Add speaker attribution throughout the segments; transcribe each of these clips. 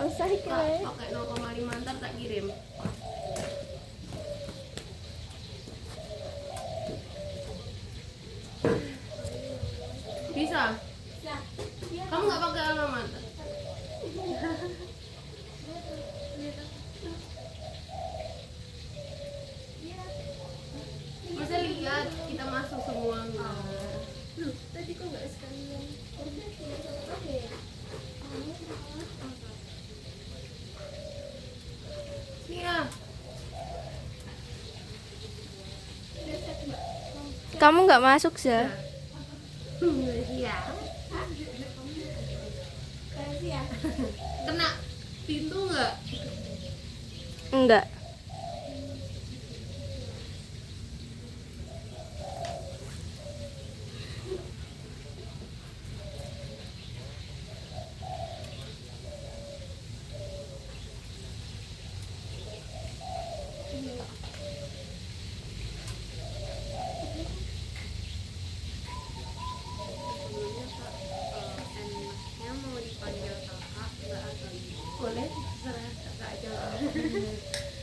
Speaker 1: usah iki
Speaker 2: Kak,
Speaker 1: wae.
Speaker 2: pakai 0,5 ntar tak kirim. Bisa? Kamu nggak pakai alma mater? Masa lihat kita masuk semua enggak?
Speaker 1: Loh, tadi kok enggak sekalian?
Speaker 2: Iya.
Speaker 1: Kamu enggak masuk, Za?
Speaker 2: Iya. Kena pintu nggak?
Speaker 1: Enggak.
Speaker 2: Boleh, terserah kakak aja lah.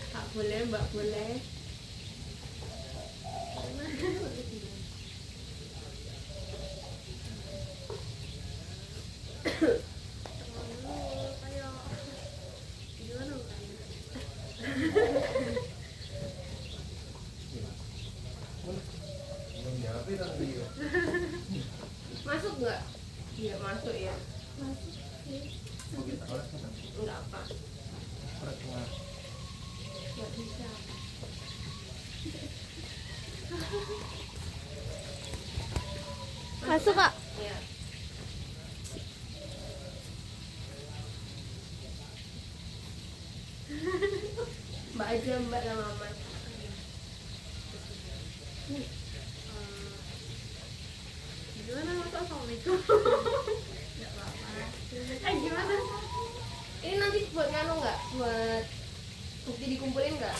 Speaker 2: Kak boleh, mbak boleh. Masuk nggak? Iya masuk ya. Masuk sih. Enggak apa. Nggak bisa.
Speaker 1: Masuk, Kak.
Speaker 2: Iya. Mbak aja, mbak sama Mas.
Speaker 3: Gimana Mas? Assalamualaikum. Enggak apa-apa. Gimana?
Speaker 2: Ini nanti buat nganu nggak? Buat bukti dikumpulin nggak?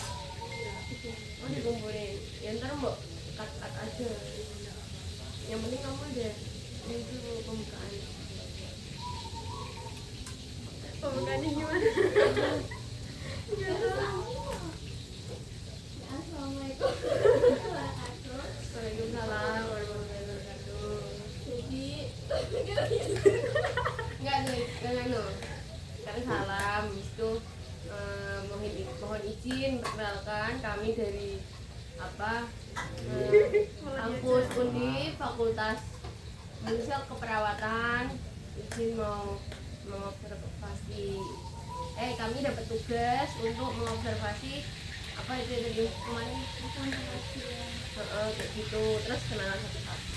Speaker 2: Oh dikumpulin. Ya ntar mbak cut aja. Yang penting kamu ada itu pembukaan.
Speaker 3: Pembukaannya gimana?
Speaker 4: Assalamualaikum.
Speaker 2: Waalaikumsalam warahmatullahi wabarakatuh.
Speaker 4: Jadi
Speaker 2: Nggak nganu. Karena salam itu mohon izin perkenalkan kami dari kampus Undip Fakultas Manusia Keperawatan, izin mau mengobservasi. Kami dapat tugas untuk mengobservasi apa itu tadi kemarin kayak gitu, terus kenalan satu-satu.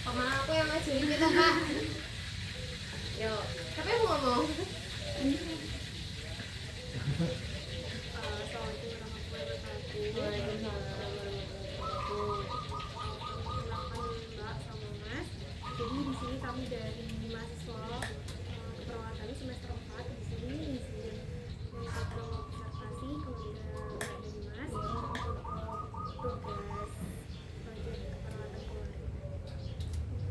Speaker 2: Sama aku yang ngajarin kita kak. Yo, siapa yang mau ngomong?
Speaker 3: Assalamualaikum warahmatullahi wabarakatuh.
Speaker 2: Waalaikumsalam warahmatullahi wabarakatuh.
Speaker 3: Perkenalkan Mbak sama Mas. Jadi di sini kami dari mahasiswa keperawatan semester 4 di sini izin untuk observasi kepada Mbak dan Mas untuk tugas proyek keperawatan keluarga.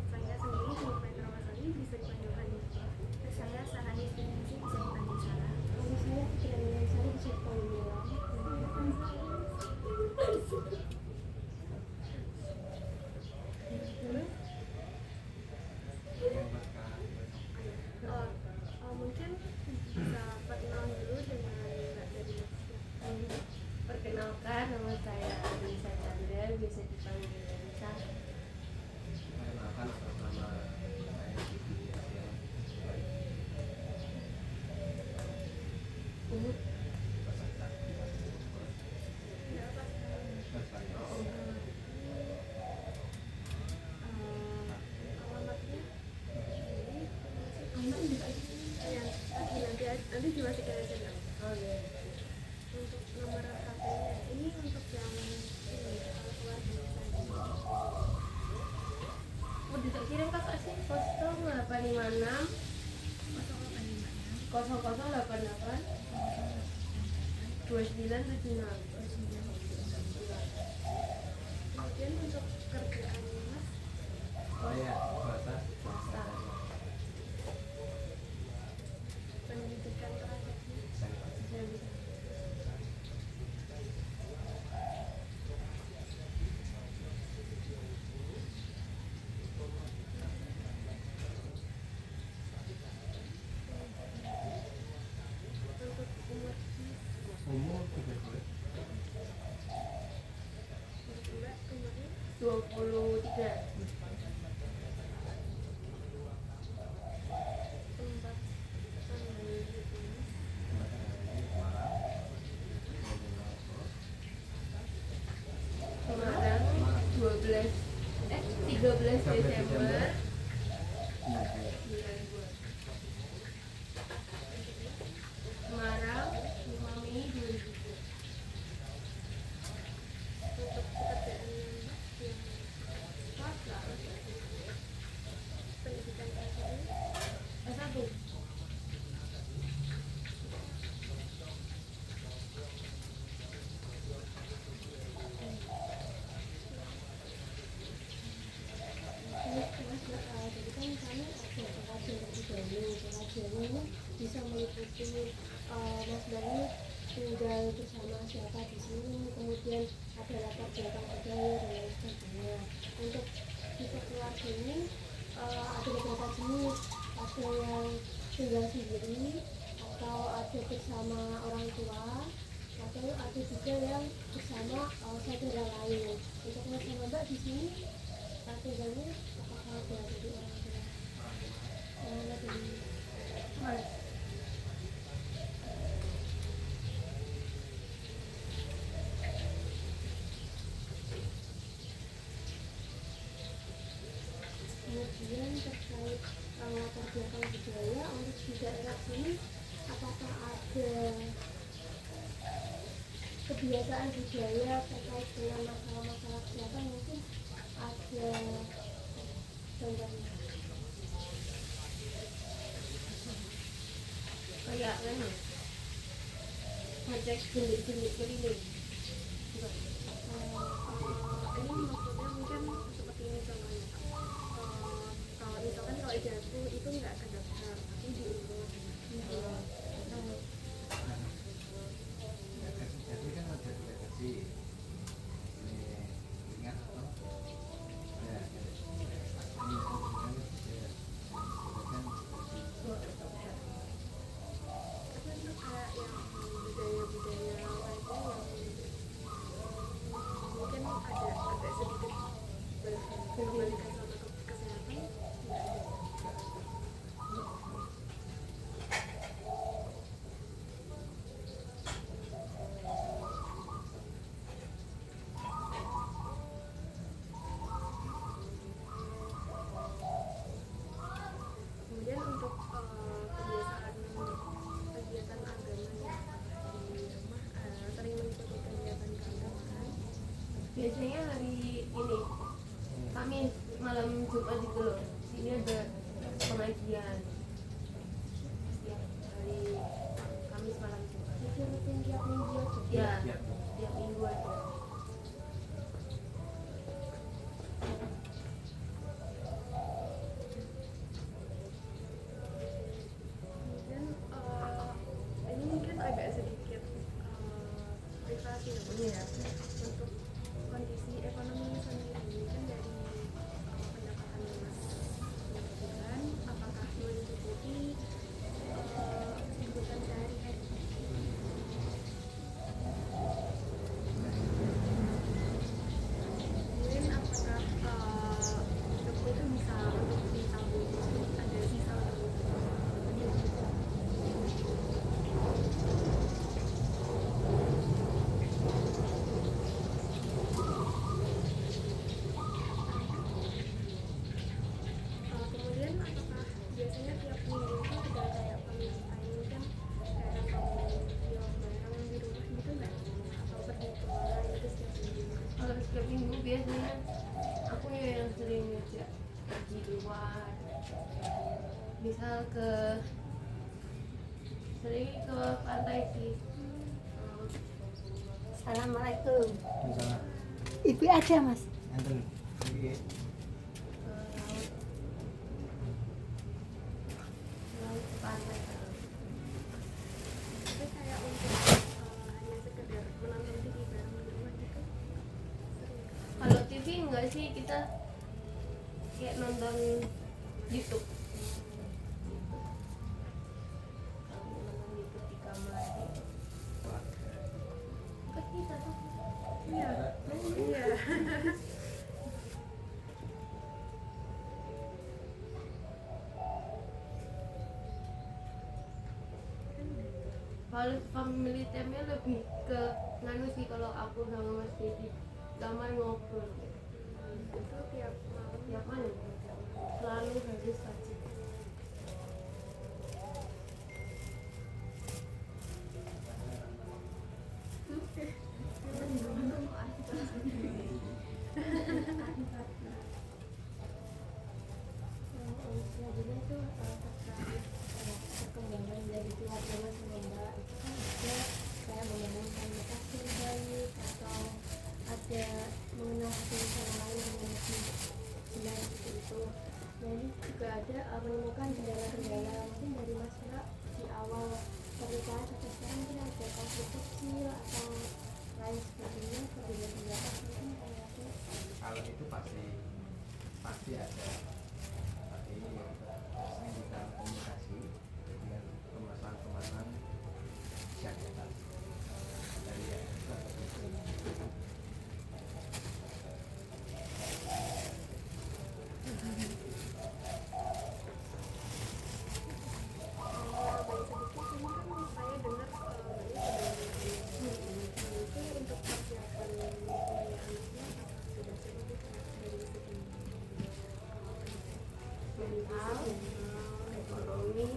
Speaker 3: Saya sendiri Nufai Rawasari, bisa dipanggil Hanifah. Saya Sahani Tinggi, bisa dipanggil Sarah.
Speaker 4: saya tidak saya bisa panggil.
Speaker 3: Mungkin bisa perkenalan dulu dengan Mbak dari Mas.
Speaker 2: Perkenalkan, nama saya Anissa Chandra, bisa dipanggil Anissa.
Speaker 3: Alamatnya nanti dimasukin aja Mbak.
Speaker 2: Oh iya.
Speaker 3: Untuk nomor HP-nya ini untuk yang ini keluarga saya.
Speaker 2: Oh, bisa kirim kakak sih 0856 0088 2976.
Speaker 3: Kemudian untuk kerjaan Mas
Speaker 2: Swasta. ada.
Speaker 3: tempat tanggal gitu.
Speaker 2: Semarang 13 Desember 92. Semarang 5 Mei 2002.
Speaker 3: Untuk pekerjaannya Mbak yang
Speaker 2: Swasta
Speaker 3: pendidikan S1
Speaker 2: S1.
Speaker 4: Jadi kan kami ada pengajian terlebih dahulu. Pengajian ini bisa meliputi Mas Bani tinggal bersama siapa di sini, kemudian ada latar belakang budaya dan lain sebagainya. Untuk tipe keluarga ini ada beberapa jenis, ada yang tinggal sendiri atau ada bersama orang tua, atau ada juga yang bersama saudara lain. Untuk Mas sama Mbak di sini tinggalnya apakah ada dari orang tua? Dari
Speaker 2: Mas,
Speaker 4: kemudian terkait latar belakang budaya untuk di daerah sini, apakah ada kebiasaan budaya terkait dengan masalah-masalah kesehatan, mungkin ada gambarnya.
Speaker 2: kayak kan ngecek jenis-jenis keliling.
Speaker 3: ini maksudnya mungkin seperti ini contohnya. Kalau misalkan kalau ijazah itu nggak ke daftar tapi diurut gitu.
Speaker 5: Jadi kan ada delegasi. Ini ingat apa? Ya, ini kan
Speaker 3: Tapi untuk kayak yang budaya-budaya lainnya yang mungkin ada agak sedikit berbalikan sama kesehatan nggak ada. Kemudian untuk kebiasaan kegiatan agamanya di rumah sering mengikuti kegiatan keagamaan.
Speaker 2: Biasanya hari ini Kamis malam Jumat itu loh. Sini ada pengajian setiap hari Kamis malam Jumat.
Speaker 4: Itu rutin tiap minggu aja.
Speaker 2: Ya,
Speaker 5: tiap
Speaker 2: tiap minggu ada.
Speaker 3: Kemudian ini mungkin agak sedikit privasi namanya ya. Untuk kondisi ekonomi sendiri kan dari pendapatan Mas bulan, apakah mencukupi kebutuhan sehari-hari? Kemudian apakah cukup itu bisa untuk ditabung, ada sisa untuk kemudian apakah biasanya tiap minggu itu ada kayak pemilihan mungkin kayak kamu jual barang di rumah gitu nggak? Atau pergi ke mana gitu setiap minggu?
Speaker 2: Kalau setiap minggu biasanya aku ya yang sering ngajak pergi keluar. Misal sering ke pantai sih.
Speaker 4: Assalamualaikum.
Speaker 5: misalnya
Speaker 4: Ibu ada Mas?
Speaker 5: enten iki
Speaker 2: Ke laut ke pantai.
Speaker 3: Tapi kayak untuk hanya sekedar menonton TV bareng di rumah gitu sering nggak?
Speaker 2: Kalau TV enggak sih, kita kayak nonton YouTube. Aku nonton YouTube di kamar. Ke kita tuh.
Speaker 3: Iya. Iya.
Speaker 2: family time-nya lebih ke nganu sih kalau aku sama Mas Dedi kamar ngobrol
Speaker 3: Itu tiap malam.
Speaker 2: tiap malam selalu harus wajib.
Speaker 4: Selanjutnya itu terkait perkembangan dari keluarga Mas sama Mbak, itu kan ada kayak membangun komunikasi yang baik atau ada mengenal satu sama lain dengan lebih jelas seperti itu. Nah ini juga ada menemukan kendala-kendala mungkin dari Mas Mbak di awal pernikahan sampai sekarang, mungkin ada konflik kecil atau lain sebagainya, perbedaan pendapat mungkin kayak itu.
Speaker 5: Kalau itu pasti ada, tapi biasanya kita komunikasi dengan kemasan syariat dari ya itu ada penting.
Speaker 3: Baik sedikit ini kan saya dengar itu untuk persiapan anaknya sudah cukup dari segi
Speaker 2: Mental, ekonomi.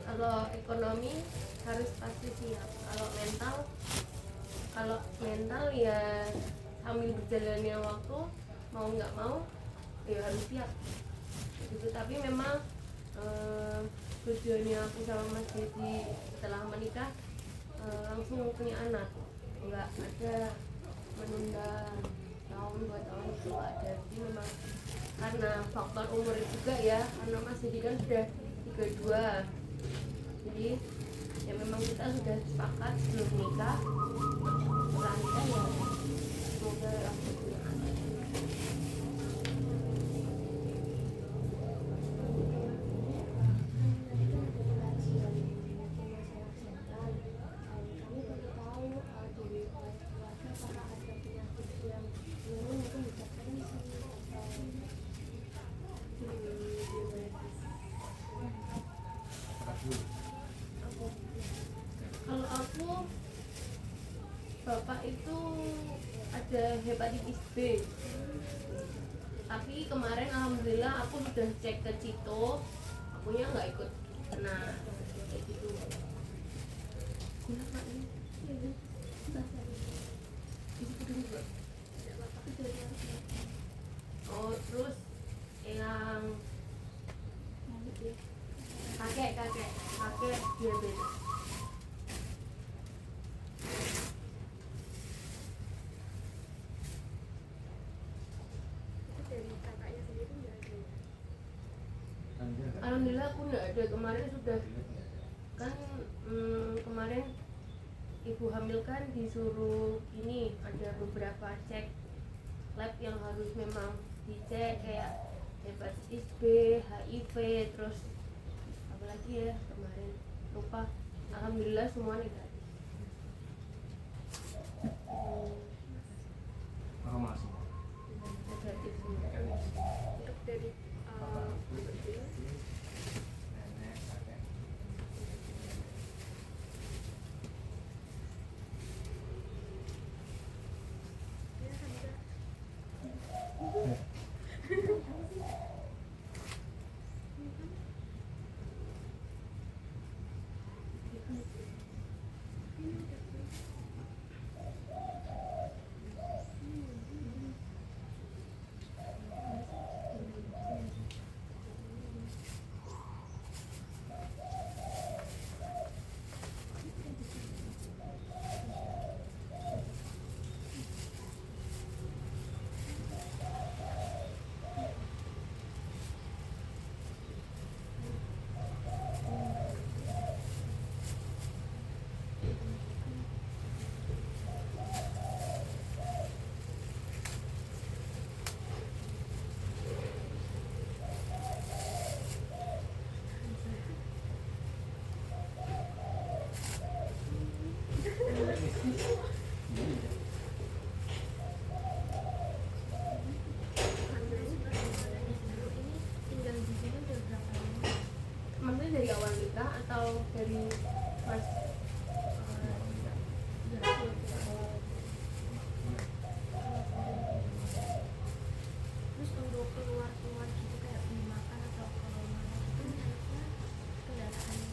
Speaker 2: Kalau ekonomi harus pasti siap. Kalau mental ya sambil berjalannya waktu mau nggak mau ya harus siap. Gitu. Tapi memang tujuannya aku sama Mas Dedi setelah menikah langsung punya anak, nggak ada menunda tahun 2 tahun itu nggak ada. Jadi memang karena faktor umur juga ya, karena Mas Dedi kan sudah 32, jadi ya memang kita sudah sepakat sebelum nikah setelah nikah ya semoga langsung punya anak. Kalau aku bapak itu ada hepatitis B, tapi kemarin alhamdulillah aku sudah cek ke Cito, akunya nggak ikut kena kayak gitu. Gula Pak, ini oh terus yang kakek diabetes.
Speaker 3: itu dari kakaknya sendiri nggak ada ya?
Speaker 2: Alhamdulillah aku nggak ada. Kemarin sudah kan kemarin ibu hamil kan disuruh ini ada beberapa cek lab yang harus memang dicek kayak hepatitis B, HIV, terus apa lagi ya kemarin lupa. Alhamdulillah semua negatif.
Speaker 5: Masih
Speaker 2: Negatif semua.
Speaker 3: Untuk dari
Speaker 5: nenek kakek
Speaker 3: ya Hamzah.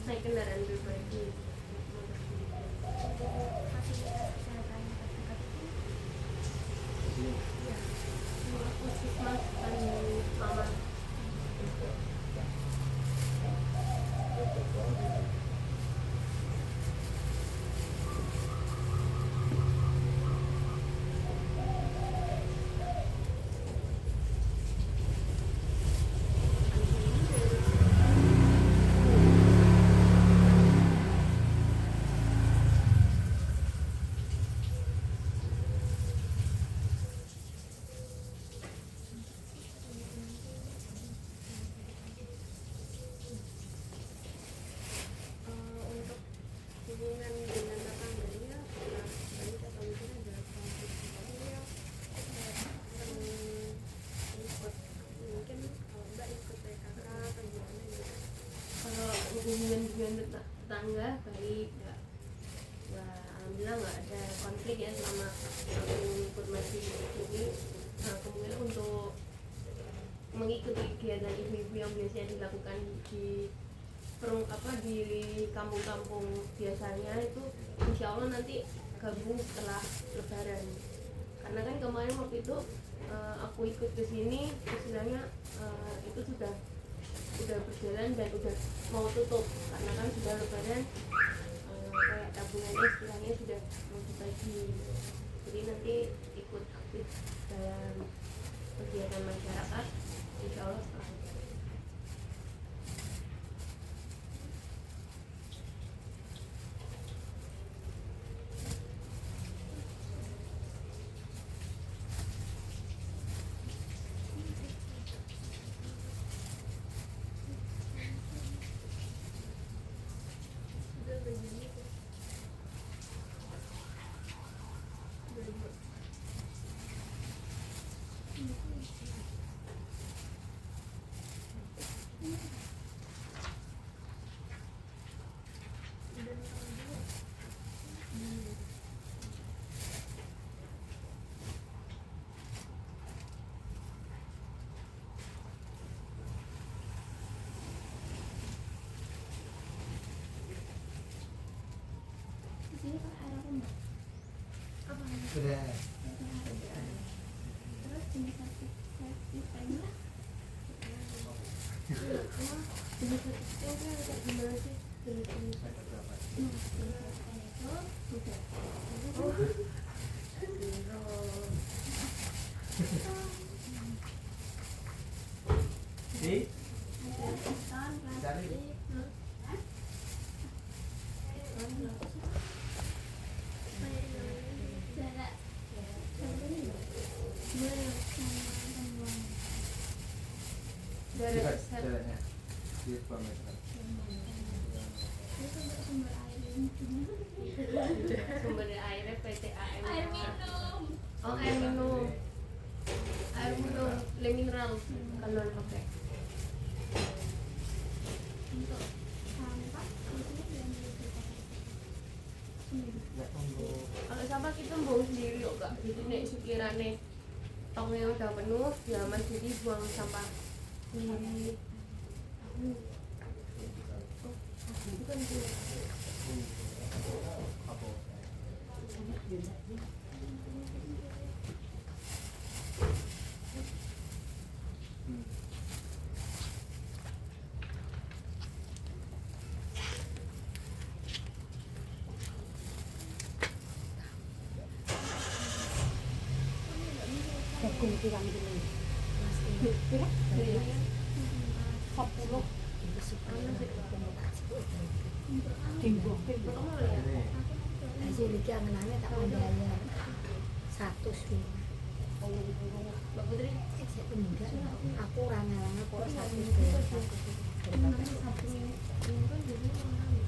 Speaker 2: naik kendaraan pribadi.
Speaker 3: Fasilitas kesehatan terdekat itu
Speaker 5: Jadi
Speaker 2: Ya, puskesmas dan mama.
Speaker 3: untuk hubungan dengan tetangganya baik atau mungkin ada konflik sosial ikut mungkin kalau mbak ikut PKK atau gimana gitu.
Speaker 2: Kalau hubungan dengan tetangga baik, nggak alhamdulillah nggak ada konflik ya selama aku ikut masih di sini. Nah, kemudian untuk mengikuti kegiatan ibu-ibu yang biasanya dilakukan di di kampung-kampung biasanya itu insya Allah nanti gabung setelah lebaran, karena kan kemarin waktu itu aku ikut ke sini istilahnya itu sudah berjalan dan udah mau tutup karena kan sudah lebaran, kayak tabungannya istilahnya sudah mau dibagi, jadi nanti ikut aktif dalam kegiatan masyarakat insya Allah setelah lebaran.
Speaker 3: Di sini kan air apa mbak? Apa
Speaker 5: sudah
Speaker 3: terus jenis sertifikatnya
Speaker 2: Jenis sertifikatnya kayak gimana sih? Jenis
Speaker 5: ada berapa? Di cari
Speaker 2: Jarak
Speaker 5: jaraknya di kilometer.
Speaker 2: sumber airnya PTAM. Air minum. Oh, air minum. Air minum, le mineral kalau pakai.
Speaker 3: untuk sampah di sini diambil dari kota sendiri.
Speaker 5: Nggak tunggu.
Speaker 2: Kalau sampah kita buang sendiri kok kak. Jadi nek sekiranya tongnya udah penuh, ya mas jadi buang sampah sendiri. Bukan sih.
Speaker 5: Apa?
Speaker 4: Jagung pirang kilo? Mas ini pirang? 10. Timbuk.
Speaker 5: Ini
Speaker 4: Hasil iki angen-angen tak bayar 100
Speaker 2: Mbak Putri,
Speaker 4: enggak, aku ora ngelang kok 100.
Speaker 2: Sabtu Minggu kan biasanya mahal ya.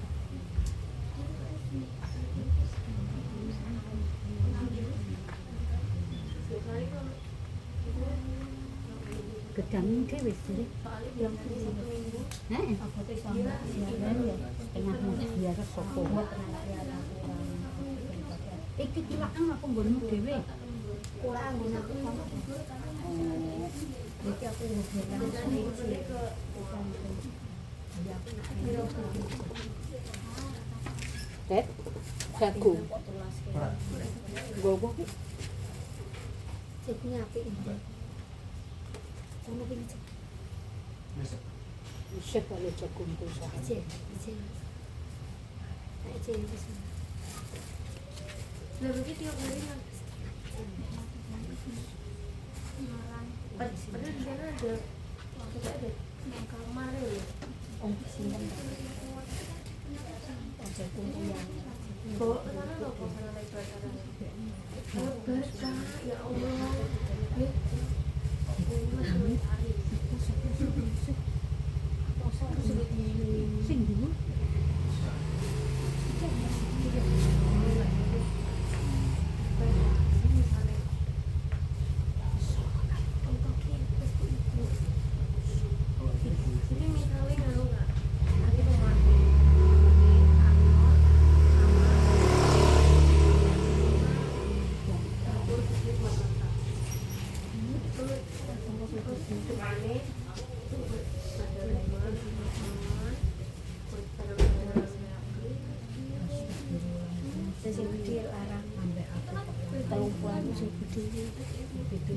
Speaker 2: Setiap hari kalau
Speaker 4: Gedang dhewe sih.
Speaker 2: soalnya biasanya Sabtu Minggu
Speaker 4: Aku tuh sama siaran ya setengah biar sopo. Iki kilaan aku nggonmu dhewe. Kurang nggon aku sama. Jadi aku nggon
Speaker 2: dan
Speaker 4: sini
Speaker 2: ke
Speaker 4: bukan. Ya aku nak
Speaker 6: Det, jagung.
Speaker 5: Ora.
Speaker 6: Gowo ki.
Speaker 4: Jadinya apik ini. Kono iki cek.
Speaker 5: Wis.
Speaker 6: Isih kali jagung kuwi.
Speaker 4: Ije. Nek ije wis.
Speaker 2: Lah begitu tiap hari kan. Padahal di sana ada tidak ada kamar ya.
Speaker 4: Oh, simpen. Jagung yang
Speaker 2: Bawa ke sana loh, bawa sana naik kereta. Lebar Kak, ya Allah. Ya. Ini hari.
Speaker 6: Sing dulu.
Speaker 2: Jadi misalnya kalau nggak nanti pemati dapur kecil masak itu depannya ada lemon
Speaker 4: terus yang gede larang ambek apa. Telung puan sing gede itu.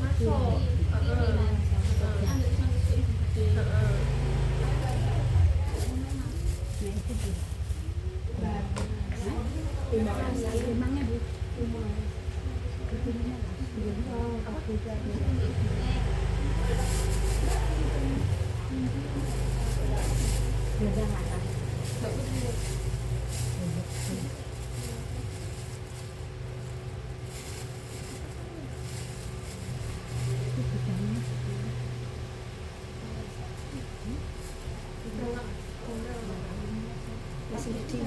Speaker 2: masuk
Speaker 4: Masih gede.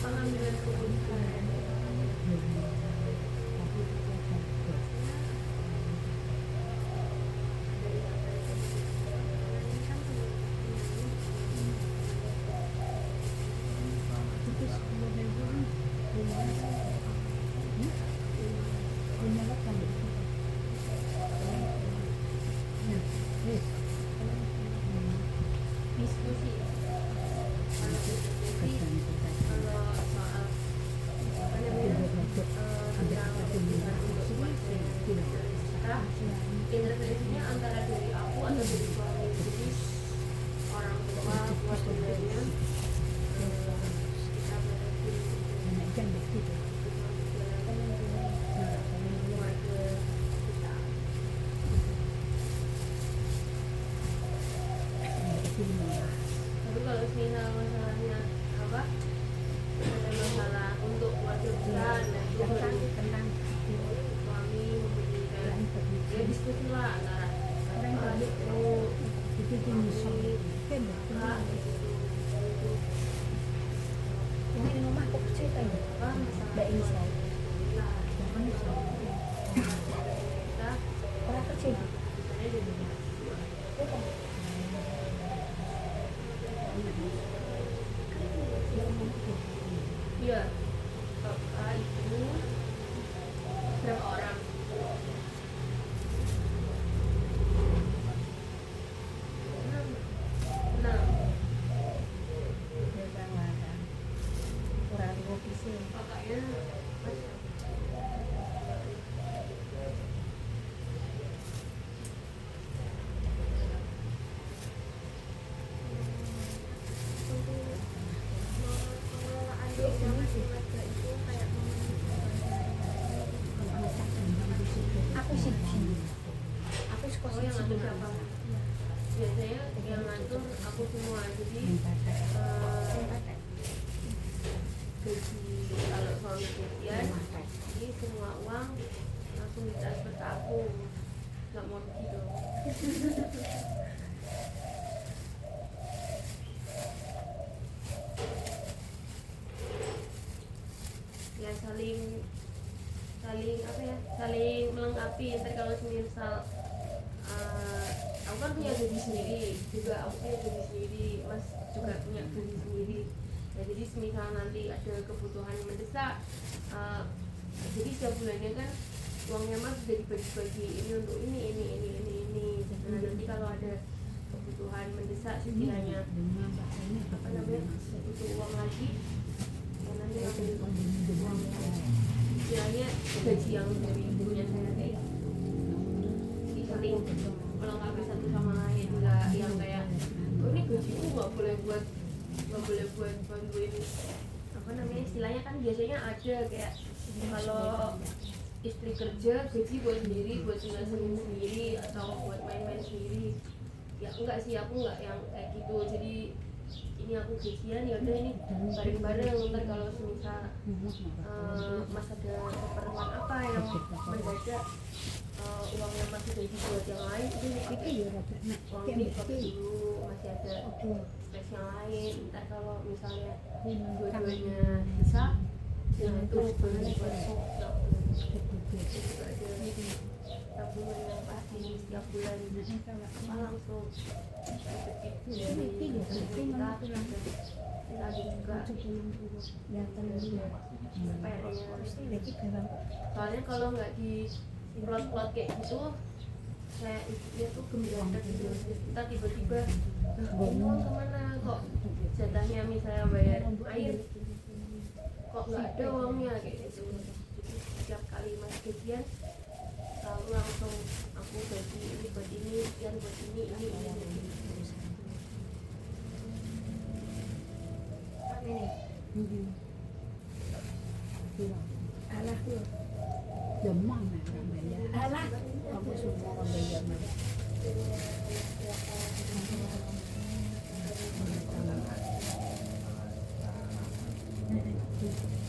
Speaker 2: pengambilan keputusan. Diskusi. Kalau diskusi, kalau soal apa namanya tentang kebutuhan untuk kita intervensinya antara dari aku atau dari suami, jadi orang tua keluarganya kita berarti keluarga kita. Tapi kalau misal masalahnya apa ada masalah untuk keluarga besar dan itu baru suami memberikan ya diskusi lah antara itu
Speaker 4: Yang ini rumah kok cerita ini.
Speaker 2: apa masalah
Speaker 4: Mbak Insa.
Speaker 2: kita
Speaker 4: Orang kecil.
Speaker 2: misalnya di rumah iya bapak ibu berapa orang enam
Speaker 4: Kurang kopi sih.
Speaker 2: kakaknya
Speaker 3: Pengelolaan desa keluarga itu kayak
Speaker 4: Aku sih. Aku suka
Speaker 2: oh yang ngatur siapa biasanya yang ngatur aku semua jadi gaji kalau suami gajian jadi semua uang langsung langsung ditransfer ke aku, nggak mau gitu. Ya saling apa ya, saling melengkapi. Ntar kalau misal aku kan punya gaji sendiri juga, aku punya gaji sendiri, Mas juga punya gaji sendiri ya. Jadi semisal nanti ada kebutuhan mendesak, jadi setiap bulannya kan uangnya Mas sudah dibagi-bagi, ini untuk ini. Nah, nanti kalau ada kebutuhan mendesak sekiranya apa namanya butuh uang lagi, ya nanti ambil istilahnya gaji yang dari punya saya nanti saling melengkapi satu sama lain, nggak yang kayak oh ini gajiku nggak boleh buat bantuin apa namanya, istilahnya kan biasanya ada kayak kalau istri kerja gaji buat sendiri, buat tinggal sendiri atau buat main-main sendiri. Ya enggak sih, aku enggak yang kayak gitu. Jadi ini aku gajian, ya udah ini bareng-bareng. Ntar kalau semisal Mas ada keperluan apa yang mendadak, uangnya masih jadi buat yang lain, itu uang tiktok dulu masih ada space yang lain. Ntar kalau misalnya dua-duanya bisa, ya itu baru buat itu juga ada tabungan yang pasti setiap bulan apa langsung dari kita juga soalnya kalau nggak di plot kayak gitu, saya dia tuh gembira gitu. Kita tiba-tiba uang kemana kok, jatahnya misalnya bayar air kok nggak ada uangnya kayak gitu. Setiap kali Mas gajian selalu langsung aku bagi ini buat ini, sekian buat ini.
Speaker 6: Alah tuh. Demam ya orang bayar. Alah. Aku semua orang bayar.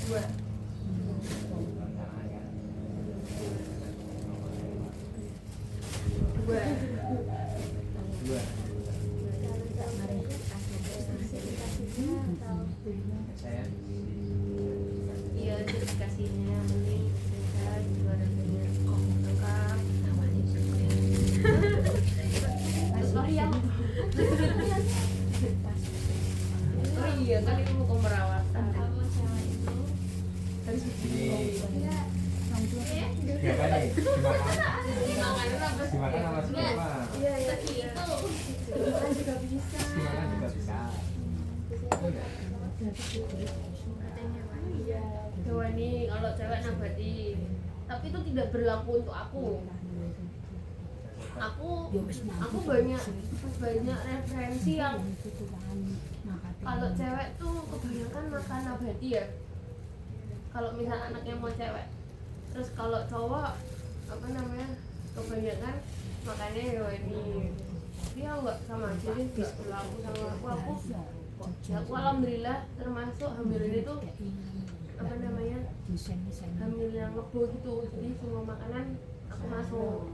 Speaker 2: Dua. Iya, sertifikasinya penting, sehat, juara dunia, lengkap. Sorry ya. Oh iya kan itu mau pemerawatan. Harus
Speaker 5: Siapa nih?
Speaker 2: dimakan apa?
Speaker 5: Dimakan sama semua.
Speaker 2: Iya itu.
Speaker 5: Dimakan juga bisa.
Speaker 2: Hewani kalau cewek nabati, tapi itu tidak berlaku untuk aku. Aku banyak referensi yang kalau cewek tuh kebanyakan makan nabati ya. Kalau misal anaknya mau cewek, terus kalau cowok apa namanya kebanyakan makannya hewani. Dia nggak sama aja, dia nggak berlaku sama aku. Ya, aku alhamdulillah termasuk hamil ini tuh apa namanya hamil yang lebo gitu, jadi semua makanan aku masuk.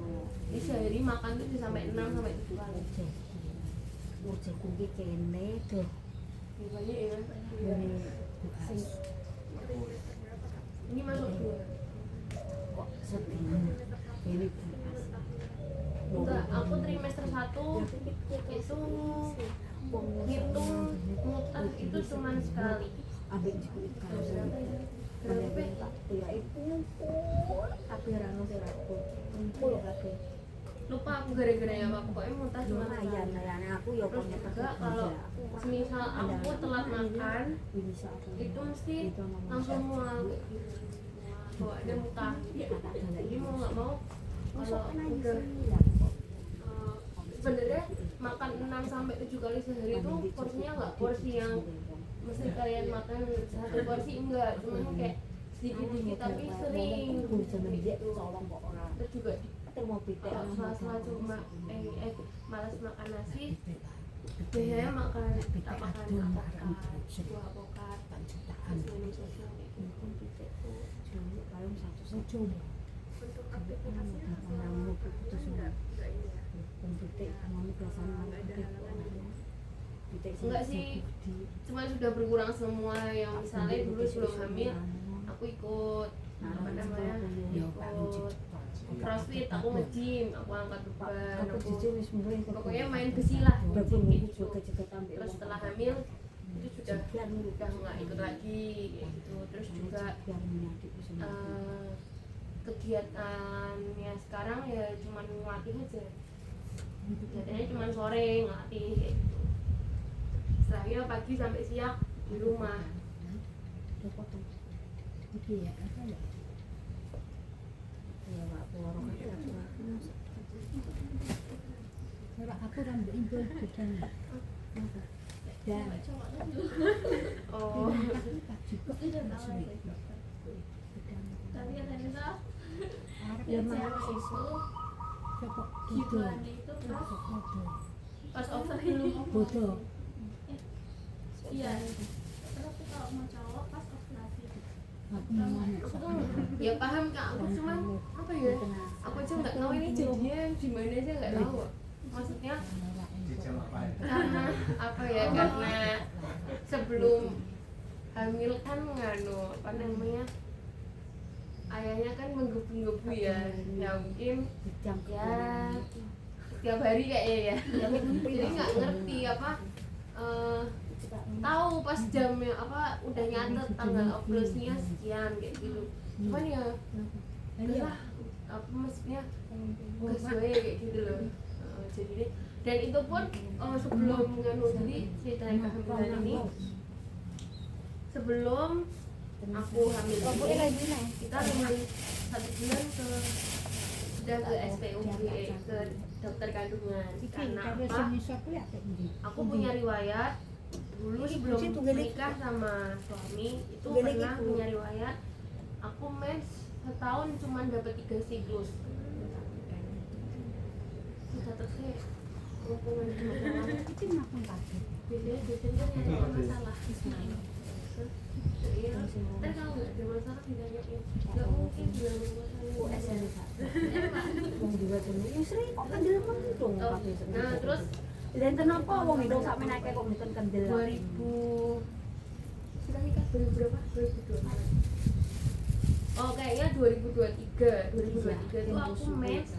Speaker 2: Jadi sehari makan tuh bisa sampai 6 sampai 7 kali. Ini banyak ya. Ini masuk 2. Enggak, aku trimester 1 itu ngitung mutan itu cuma sekali. Lupa aku gara-gara apa, pokoknya muntah cuma sekali. Terus juga kalau semisal aku telat makan itu mesti langsung mual bahwa ada muntah. Jadi mau nggak mau kalau udah sebenarnya makan 6 sampai 7 kali sehari itu porsinya nggak porsi yang mesti kalian makan satu porsi, enggak, cuman kayak sedikit-sedikit tapi sering gitu. Terus juga kalau sela-sela cuma malas makan nasi, biasanya tak makan avokat, buah avokat, terus minum susu kayak gitu.
Speaker 3: Untuk apa
Speaker 6: sampai orang itu semua. Titik mau biasanya titik
Speaker 2: Enggak sih, cuma sudah berkurang semua. Yang misalnya dulu sebelum hamil aku ikut apa namanya, ikut crossfit, aku nge-gym, aku angkat beban, aku pokoknya main besi lah, gitu. Terus setelah hamil itu sudah nggak ikut lagi gitu. Terus juga kegiatannya sekarang ya cuman ngelatih aja, kegiatannya cuman sore ngelatih kayak gitu. Setelahnya pagi sampai siang di rumah.
Speaker 6: Iya, apa ya? Ya, aku orang aku rambut ibu bukan. Dan
Speaker 2: Oh,
Speaker 6: juga
Speaker 3: Tapi katanya
Speaker 6: ya malah siswa kok
Speaker 3: hiburannya itu pas
Speaker 2: pas ovulasi
Speaker 6: bodoh.
Speaker 3: iya. Terus kalau mau cowok pas ovulasi.
Speaker 6: Aku mau
Speaker 2: ya paham kak, aku cuma apa ya, aku aja nggak tahu ini jadinya gimana aja nggak tahu. Maksudnya
Speaker 5: Jam apa ya?
Speaker 2: karena apa ya, karena sebelum hamil kan nganu apa namanya, ayahnya kan menggebu-gebu ya mungkin ya setiap hari kayaknya ya. Jadi nggak ngerti apa, tahu pas jamnya apa udah nyatet tanggal ovulasinya sekian kayak gitu. Cuman ya udahlah, apa maksudnya sesuai kayak gitu loh. Jadi dan itu pun sebelum nganu, jadi ceritain kehamilan ini sebelum aku hamil ini kita memang 1 bulan sudah ke SPUG, ke dokter kandungan. Karena apa? Aku punya riwayat dulu sebelum menikah sama suami itu pernah punya riwayat aku mens setahun cuma dapat 3 siklus. Kita terus hubungan masalah biasanya nyari masalah. Iya, kan kalau nggak ada masalah ditanyain, nggak mungkin bilang masalah. Nah terus
Speaker 6: Dan kenapa wong itu sampe naik kok mboten kendel?
Speaker 2: 2000 kita nikah 2000 berapa? 2012. Oh kayaknya 2023 itu aku mens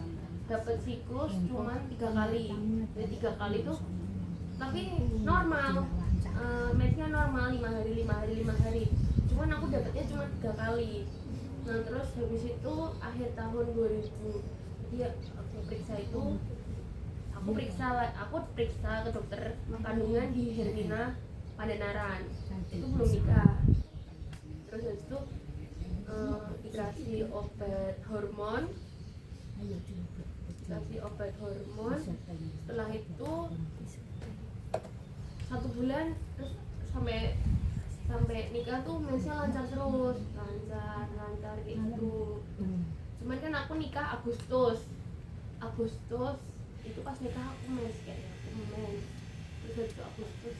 Speaker 2: dapat siklus cuma 3 kali. Jadi 3 kali tuh tapi normal. Mensnya normal 5 hari. Cuman aku dapatnya cuma 3 kali. Nah terus habis itu akhir tahun 2000 dia aku periksa ke dokter kandungan di Hermina Pandanaran. Itu belum nikah. Terus habis itu dikasih obat hormon. Setelah itu 1 bulan terus sampai nikah tuh mensnya lancar terus, lancar gitu. Cuman kan aku nikah Agustus itu pas nikah aku mens terus habis itu Agustus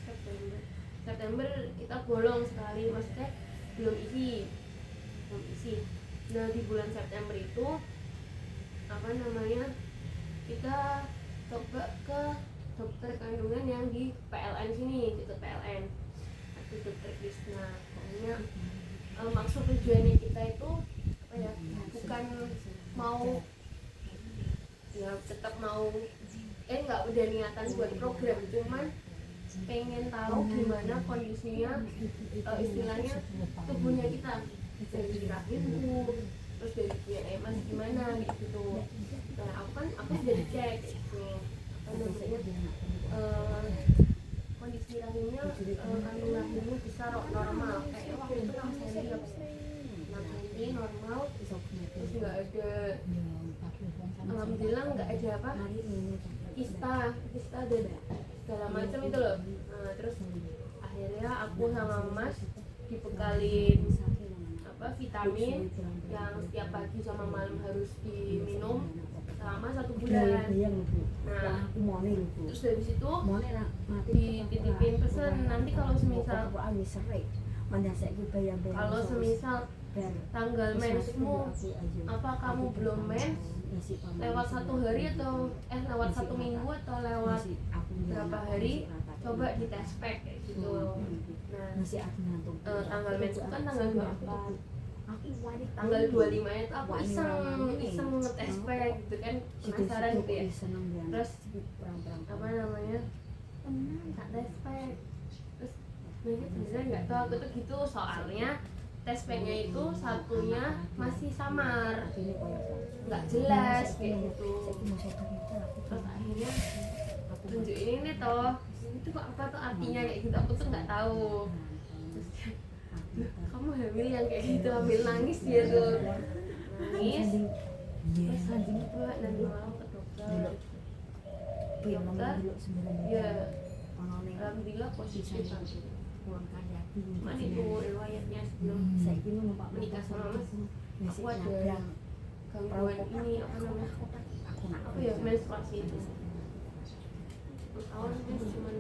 Speaker 2: September kita bolong sekali, maksudnya belum isi. Nah di bulan September itu apa namanya, kita coba ke dokter kandungan yang di PLN sini, gitu PLN itu dokter Krisna. Pokoknya maksud tujuannya kita itu apa ya, bukan mau ya tetap mau nggak udah niatan buat program, cuman pengen tahu gimana kondisinya istilahnya tubuhnya kita dari rahimku, terus dari PMS gimana gitu. Nah aku sudah dicek gitu apa namanya, kondisi rahimnya kandung rahimmu bisa normal kayak waktu itu kan saya lihat ini normal, terus nggak ada, alhamdulillah nggak ada apa kista dan segala macam itu loh. Nah, terus akhirnya aku sama Mas dibekalin apa vitamin yang setiap pagi sama malam harus diminum selama 1 bulan. Nah terus dari situ dititipin pesen, nanti kalau semisal tanggal mensmu, apa kamu belum mens lewat 1 hari atau lewat 1 minggu atau lewat berapa hari, coba di tes pack kayak gitu. Nah, tanggal mens itu kan tanggal 24, tanggal 25 itu aku iseng ngetes pack gitu kan, penasaran gitu ya. Terus apa namanya, tak tes pack, terus ini beneran nggak tahu aku tuh gitu, soalnya tes packnya itu satunya masih samar, nggak jelas kayak gitu. Terus akhirnya tunjuk ini nih toh, itu kok apa tuh artinya kayak gitu, aku tuh nggak tahu. Terus kamu hamil yang kayak gitu, hamil nangis dia tuh, nangis. Terus coba nanti malam ke dokter, ya alhamdulillah positif. Cuman itu riwayatnya sebelum menikah sama Mas, aku ada gangguan ini apa namanya, apa ya, menstruasi itu. Awal itu cuman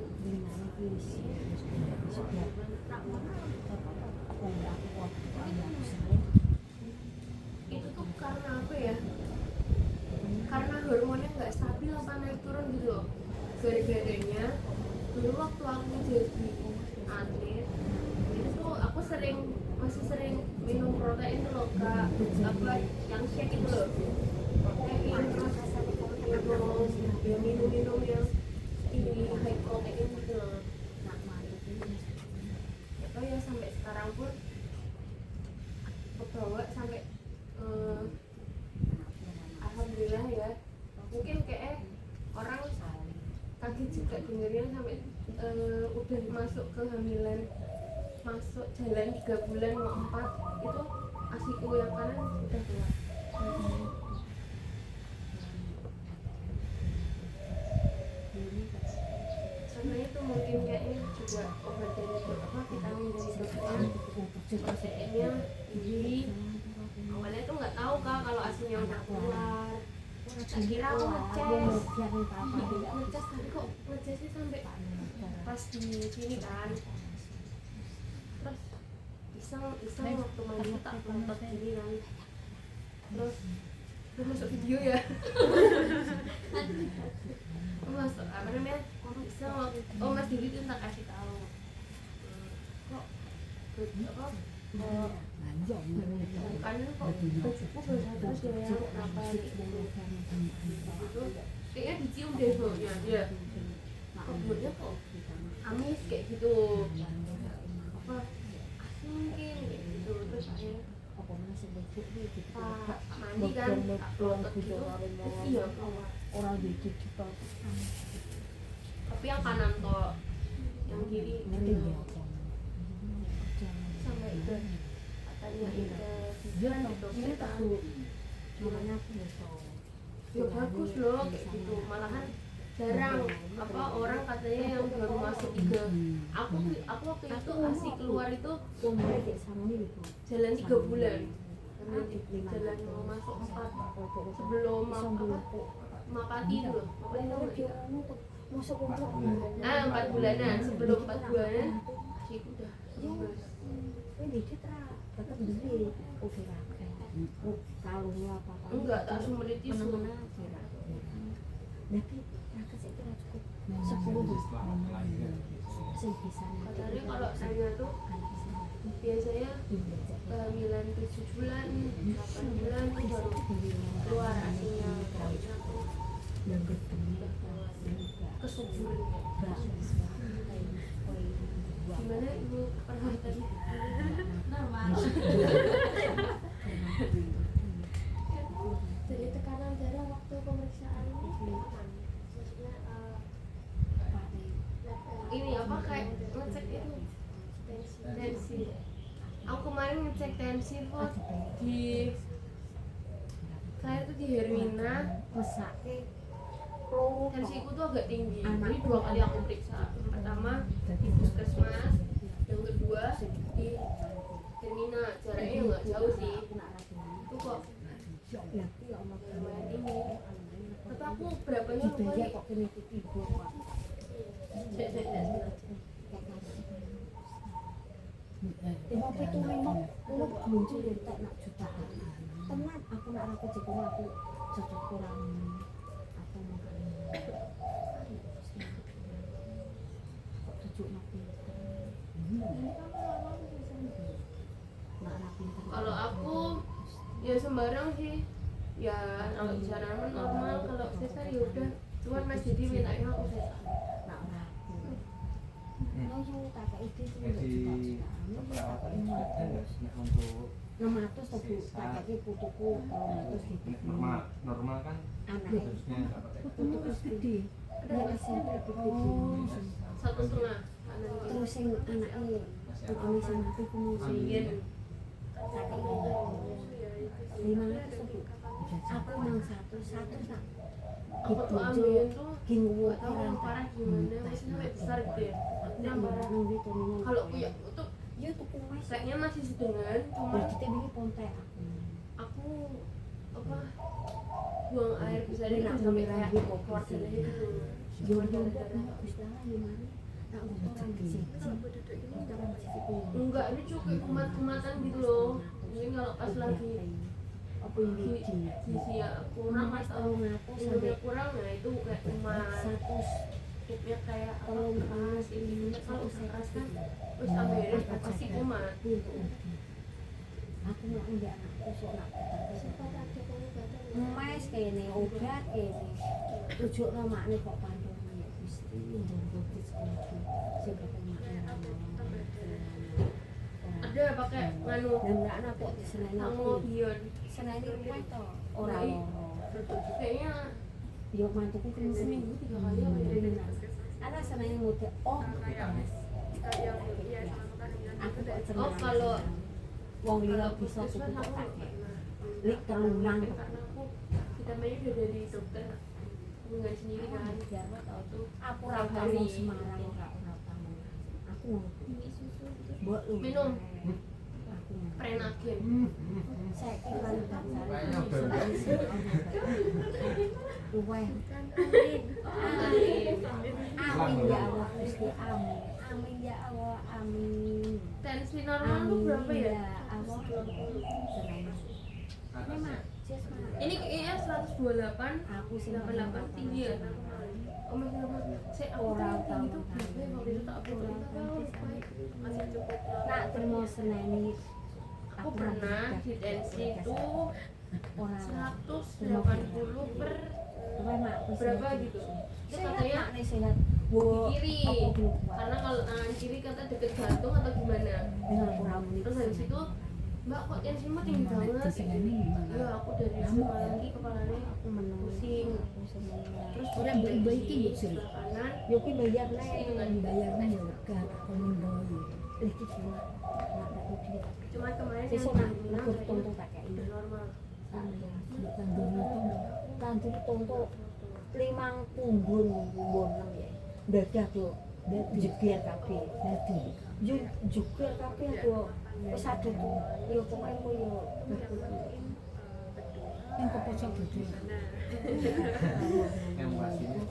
Speaker 2: itu tuh karena apa ya, karena hormonnya nggak stabil apa naik turun gitu loh. Gara-garanya dulu waktu aku jadi atlet itu tuh aku masih sering minum protein tuh loh kak, apa yang shake itu loh, protein, terus ya minum yang ini high protein gitu loh. Itu ya sampai sekarang pun kebawa sampai alhamdulillah ya, mungkin kayak orang kaget juga dengernya sampai udah masuk kehamilan, masuk jalan 3 bulan mau 4 itu asiku yang kanan udah keluar. Karena itu mungkin kayaknya juga obat dari apa, vitamin dari dokternya, proteinnya tinggi. Awalnya tuh nggak tahu kak kalau asinya udah keluar. Tak kira aku ngecas tapi kok ngecasnya sampai pas di sini kan. Terus iseng waktu mandi tak lontot gini kan. Terus udah masuk video ya. Masuk apa namanya, iseng Mas Didi tuh tak kasih tahu. Kok apa bukan kok bajuku terus ya yang apa gitu, kayaknya dicium deh baunya dia, kok baunya kok amis kayak gitu, apa asin mungkin kayak gitu. Terus akhirnya Pak mandi kan, tak pelotot gitu, terus iya keluar. Tapi yang kanan toh, yang kiri sampai itu katanya itu tujuan gitu kan, ya bagus loh kayak gitu. Malahan jarang apa orang katanya yang baru masuk 3, aku waktu itu ASI keluar itu jalan 3 bulan, jalan mau masuk 4 sebelum Mapati itu loh, Mapati itu 4 bulanan, sebelum 4 bulanan ASI udah enggak, tak sumber tisu. Katanya kalau saya tuh biasanya kehamilan 7 bulan, 8 bulan tuh baru keluar asinya. Kesuburan. Gimana ibu perawatan? Normal.
Speaker 4: Jadi tekanan darah waktu pemeriksaan ini aman, maksudnya
Speaker 2: Ini apa kayak ngecek itu tensi. Aku kemarin ngecek tensi kok di saya tuh di Hermina. Tensiku tuh agak tinggi. Jadi 2 kali aku periksa. Pertama di puskesmas, yang kedua di Hermina. Jaraknya nggak jauh sih. Itu kok lumayan tinggi. Tapi aku berapanya lupa nih.
Speaker 6: Tapi itu memang muncul dari aku cekung aku cocok kurang apa makan kok tujuh napi
Speaker 2: Kalau aku ya sembarang sih. Ya kalau bisa normal, kalau sesar ya udah. Cuman Mas Didi mintanya aku sesar.
Speaker 6: nak rapi
Speaker 5: Hmm.
Speaker 6: no yo kakak itu
Speaker 5: Jadi keperawatan itu ada nggak sih untuk
Speaker 6: 600 tuh bu kakaknya putuku 200 gitu
Speaker 5: normal kan
Speaker 6: anaknya
Speaker 5: harusnya nggak pakai
Speaker 6: putuku gede dia SMP gede
Speaker 2: 1,5 kanan kiri.
Speaker 6: terus yang anaknya putuku sama aku kemudian
Speaker 2: Iya.
Speaker 6: kakak itu 500 tuh bu aku mau satu nak
Speaker 2: Aku
Speaker 6: gitu
Speaker 2: tuh ambil tuh
Speaker 6: ginggu
Speaker 2: gak tahu yang parah gimana, masih sampai besar gitu ya.
Speaker 6: aku
Speaker 2: Yang parah.
Speaker 6: nunggu itu
Speaker 2: Kalau punya aku tuh
Speaker 6: ya tuku mas
Speaker 2: kayaknya masih sedengan, cuma
Speaker 6: berarti ini pontek
Speaker 2: aku apa buang air bisa
Speaker 6: Ini
Speaker 2: dari
Speaker 6: nak
Speaker 2: sampai
Speaker 6: merah
Speaker 2: kayak
Speaker 6: di
Speaker 2: keluar
Speaker 6: posisi.
Speaker 2: dari gitu.
Speaker 6: Cuma gara-gara Gusti Allah ya mari nak orang siji orang siji
Speaker 2: Enggak, ini cuma kayak kumat-kumatan gitu loh. Jadi kalau pas lagi
Speaker 6: apa ini
Speaker 2: gizi ya kurang atau minumnya kurang, nah itu kayak kumat.
Speaker 6: 100
Speaker 2: Tipnya kayak apa
Speaker 6: tolong
Speaker 2: keras ini kalau keras kan terus ambil pasti kumat.
Speaker 6: aku mau enggak anakku sok nak mes kene obat kene tujuk no makne kok pandung ya Gusti njunggu Gusti sing
Speaker 2: Ada pakai nganu
Speaker 6: nembrakna kok diseneni
Speaker 2: sangobion.
Speaker 6: seneni rumah to ora loro
Speaker 2: Kayaknya
Speaker 6: yo mantuku kan
Speaker 2: seminggu 3 kali apa ya?
Speaker 6: ana seneni muda oh
Speaker 3: yang iya sama kandungan
Speaker 6: aku kok
Speaker 2: Oh
Speaker 6: seneng
Speaker 2: kalau
Speaker 6: wong liya
Speaker 2: kalau
Speaker 6: bisa
Speaker 2: puskesmas
Speaker 6: tuku
Speaker 2: aku
Speaker 6: tak
Speaker 2: nggak pernah.
Speaker 6: lik terunang
Speaker 2: Karena aku vitaminnya udah dari dokter dengan sendiri kan.
Speaker 6: biar tau
Speaker 2: Tuh
Speaker 6: aku ora tahu Semarang ora tahu aku mbok lu
Speaker 2: Minum.
Speaker 6: aku
Speaker 2: Prenagen.
Speaker 6: saya kan
Speaker 5: kayaknya udah
Speaker 6: luweh
Speaker 2: Amin.
Speaker 6: amin ya Allah Gusti amin amin ya Allah amin
Speaker 2: Tensi normal tuh berapa ya?
Speaker 6: Allah seneng ini mak jas mak
Speaker 2: Ini kayaknya 128
Speaker 6: aku sih
Speaker 2: 88 tinggi ya. Oh masih normal. Saya aku
Speaker 6: Orang
Speaker 2: tuh tinggi
Speaker 6: tahu
Speaker 2: tuh
Speaker 6: kan.
Speaker 2: berapa ya? Waktu itu tak upload
Speaker 3: masih cukup
Speaker 6: nak terima seneni
Speaker 2: aku pernah di tensi itu
Speaker 6: orang
Speaker 2: 180 per
Speaker 6: luweh mak
Speaker 2: berapa gitu. Itu katanya
Speaker 6: mak nih sehat
Speaker 2: di kiri.
Speaker 6: aku belum kuat
Speaker 2: Karena kalau tangan kiri kata deket jantung atau gimana.
Speaker 6: dengan kurang
Speaker 2: Terus habis itu Mbak kok tensi mah tinggi banget. Iya aku dari semalam lagi kepalanya
Speaker 6: aku menang
Speaker 2: pusing.
Speaker 6: aku seneng
Speaker 2: Terus
Speaker 1: Orang
Speaker 2: di
Speaker 1: baik-baik ini, Sri.
Speaker 2: sebelah kanan
Speaker 6: yo ki bayar
Speaker 2: pusing
Speaker 6: nih
Speaker 2: kan.
Speaker 1: Bayarnya ya lega komodo
Speaker 6: iki cuma nak tak duit
Speaker 2: Cuma kemarin yang
Speaker 6: sesuk nak
Speaker 2: bilang
Speaker 6: aku
Speaker 2: kayaknya
Speaker 6: tonton tak kayak ini
Speaker 2: udah normal.
Speaker 6: tandur tonton limang pumbun nang ya dadah tuh jeger kabeh dadi yo jeger kabeh aku wis ada tuh yo pokoke aku yo
Speaker 1: yang kepocok gitu
Speaker 5: yang pastinya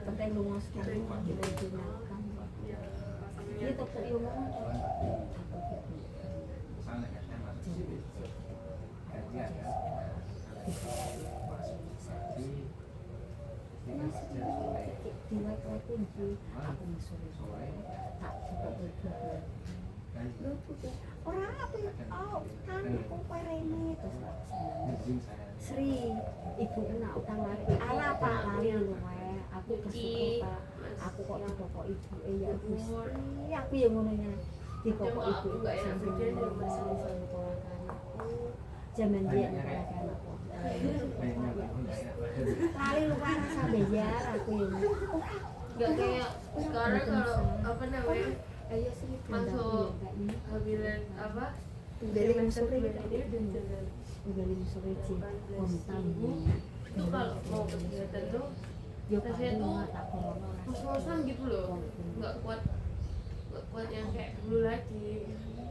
Speaker 6: penting lu ngos kan digunakan ini tepuk yo mau
Speaker 5: misalnya katanya masuk sini kajian kan
Speaker 6: Mas, diwai aku nji, aku sore-sore tak coba berbuat. Lu tuh orang apa ya? Oh, kan kok rene terus tak seneng. Sri, ibu kena utang lari. Ala Pak lari lho wae. Aku kesuko Pak. Aku kok dipokok ibu ya Gusti. Aku yang ngono nya. Dipokok ibu sambil zaman dia kan aku. Lari luar rasa bayar aku yang
Speaker 2: Nggak kayak sekarang kalau apa namanya
Speaker 6: ayo sih
Speaker 2: masuk hamilan apa
Speaker 6: dari sore
Speaker 2: ini udah jalan
Speaker 6: dari sore sih
Speaker 2: 18.000. Itu kalau mau kegiatan tuh rasanya tuh kos-kosan gitu loh, nggak kuat yang kayak dulu lagi.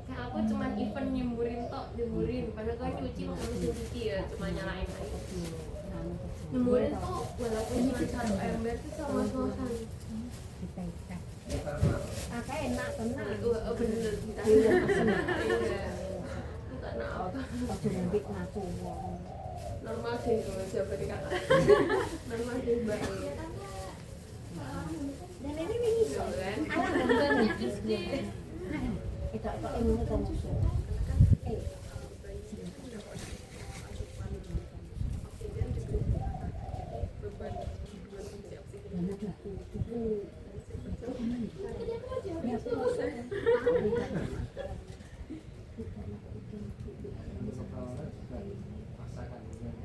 Speaker 2: Kayak aku cuman event nyemurin padahal kan cuci masih mesin cuci ya, cuma nyalain aja. Nyemurin tuh walaupun cuma 1 ember tuh sama kosan.
Speaker 6: enak tenang
Speaker 2: Itu bener kita. Iya. karena apa?
Speaker 6: Ojo ngombe ngaku wong.
Speaker 2: Normal deh kalau jawabannya kakak. Normal deh mbak.
Speaker 6: Dan ini bisa.
Speaker 2: Kan?
Speaker 6: Anak gambarnya itu ilmu kan musuh.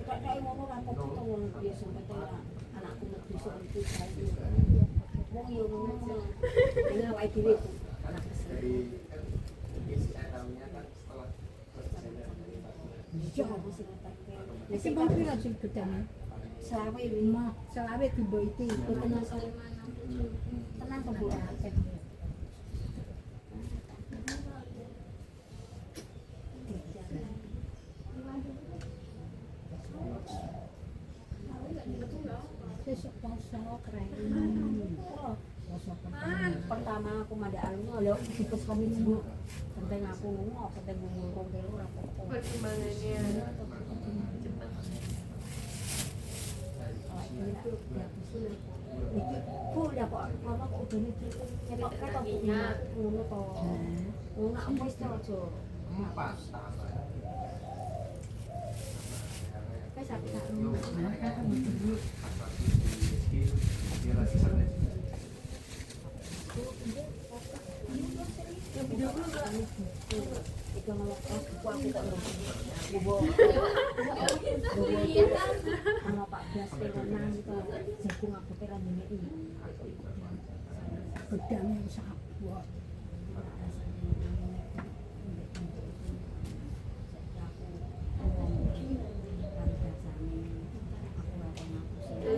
Speaker 6: Kayak ngono kan kok wong biasa anakku bisa itu saya. Wong yo ngono. Ini awake dhewe ku. Iya, mesti ngetake.
Speaker 1: Nek bang pira sing gedane?
Speaker 6: Selawe
Speaker 1: Mah selawe tiba iki
Speaker 6: tenang sore. Tenang to Bu.
Speaker 1: sesuk poso keren. Poso
Speaker 6: Pertama aku mada alumni lho dipes kami Bu. Penting aku ngono, penting ngurung kelo ora apa-apa.
Speaker 2: Perkembangannya cepat.
Speaker 6: Bu, ya kok mama kok udah nih nyetok ketok Bu. Ngono to. Ngono aku wis aja. Wis aku tak itu malah aku tak bubo sama Pak Bias kewenang itu jagung aku teran ini
Speaker 1: gedane wis abot.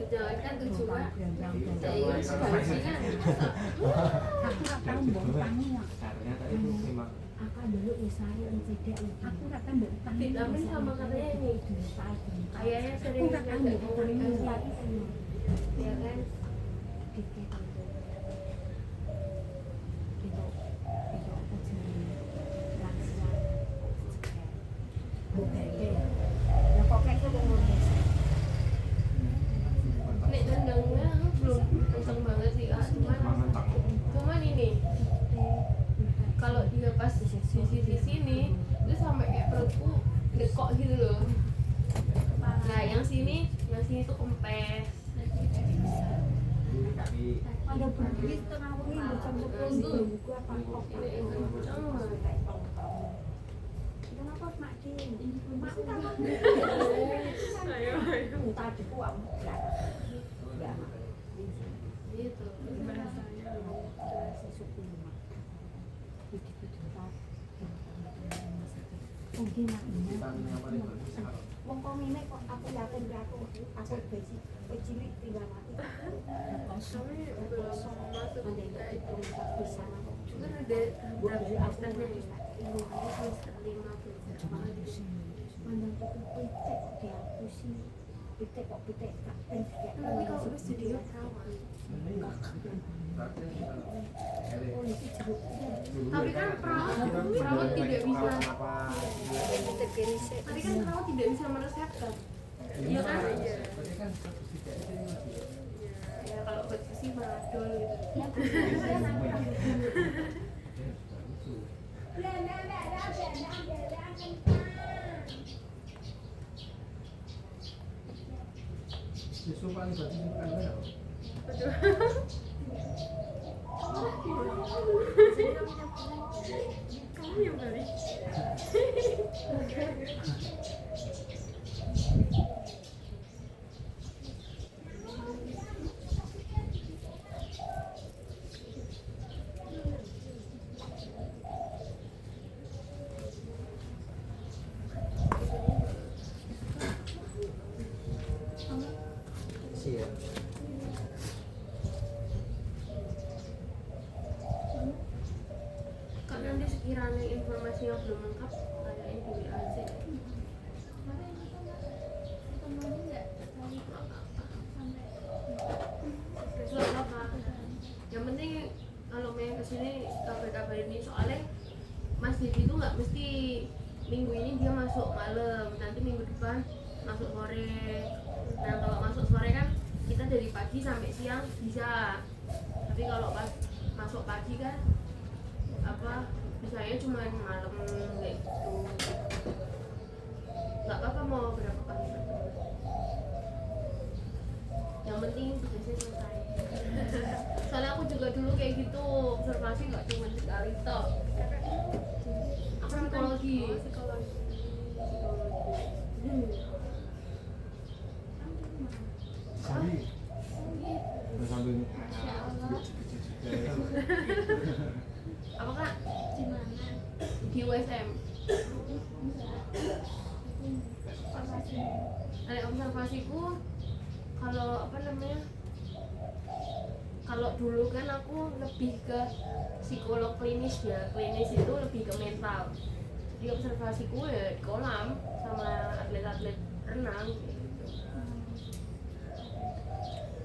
Speaker 2: Jangan kan tujuan. Saya
Speaker 1: Aku ora tau mbok tangi. Aku dulu usaha cedek. Aku ora tau mbok tangi.
Speaker 2: Tapi sama katanya ini. Kayaknya sering
Speaker 1: Aku ora tau mbok tangi.
Speaker 2: ya kan. Nek tendangnya aku belum kenceng banget sih kak. Cuman ini kalau dia pas di sisi sini itu sampai kayak perutku dekok gitu loh. Nah yang sini tuh kempes.
Speaker 6: Ada berdiri tengah wengi macam sepuluh buku apa kok. Kenapa Mak Din? Mak tak entah dibuang. Ya.
Speaker 2: Gitu.
Speaker 6: Mungkin wong kok ngene kok aku yakin aku besi cilik tinggal mati.
Speaker 2: Kami belum masuk
Speaker 6: Itu bisa.
Speaker 2: juga ada berapa semester nih? Semester 5
Speaker 6: Mandang itu pitek kayak aku sih. Pitek kok pitek kapten kayak.
Speaker 2: Tapi kalau udah studio perawan.
Speaker 6: Oh itu jeruk.
Speaker 2: Tapi kan perawat tidak bisa.
Speaker 6: Pitek kiri sih.
Speaker 2: Tapi kan perawat tidak bisa meresepkan. Iya kan? Ya kalau buat sih madol gitu.
Speaker 5: Susupan berarti bukan ya?
Speaker 3: Kamu yang kali.
Speaker 5: Siap.
Speaker 2: Karena nanti sekiranya informasi yang belum lengkap kayaknya di WA aja. Nggak apa-apa. Yang penting kalau main kesini kabar-kabar ini soalnya Mas Didi itu nggak mesti minggu ini dia malam, nanti minggu depan masuk sore. Nah kalau masuk sore kan kita dari pagi sampai siang bisa, tapi kalau pas masuk pagi kan apa bisanya cuma malam kayak gitu. Nggak apa-apa mau berapa kali bertemu, yang penting tugasnya selesai. Soalnya aku juga dulu kayak gitu, observasi nggak cuma sekali toh. Aku psikologi.
Speaker 3: Psikologi.
Speaker 5: Sambil sambil
Speaker 2: Apa kak?
Speaker 4: Di mana?
Speaker 2: Di USM. Dari observasiku, kalau apa namanya, kalau dulu kan aku lebih ke psikolog klinis ya, klinis itu lebih ke mental. Jadi observasiku ya di kolam sama atlet-atlet renang gitu.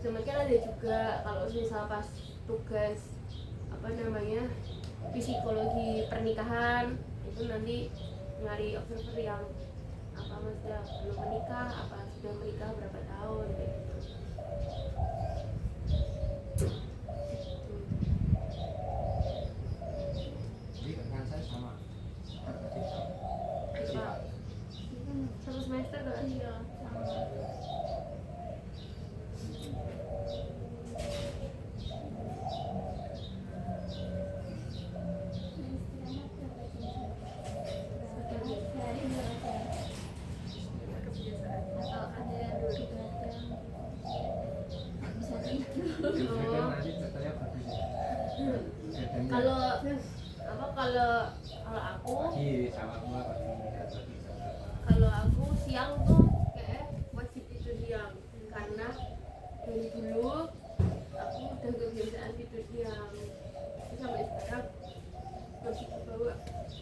Speaker 2: Cuman kan ada juga kalau misal pas tugas apa namanya psikologi pernikahan itu nanti nyari observer yang apa maksudnya belum menikah, apa sudah menikah berapa tahun kayak gitu.
Speaker 5: jadi kan saya sama
Speaker 2: Kita satu semester kan?
Speaker 4: Iya, sama. Sehari berapa jam? Atau ada yang 2 jam bisa tidur.
Speaker 5: kadang nanti katanya bagus ya kadang
Speaker 2: Kalau apa kalau aku
Speaker 5: pagi sama gua pagi atau pagi sama
Speaker 2: kalau aku siang tuh kayak wajib tidur siang karena dari dulu aku udah kebiasaan tidur siang. Jadi sampai sekarang masih kebawa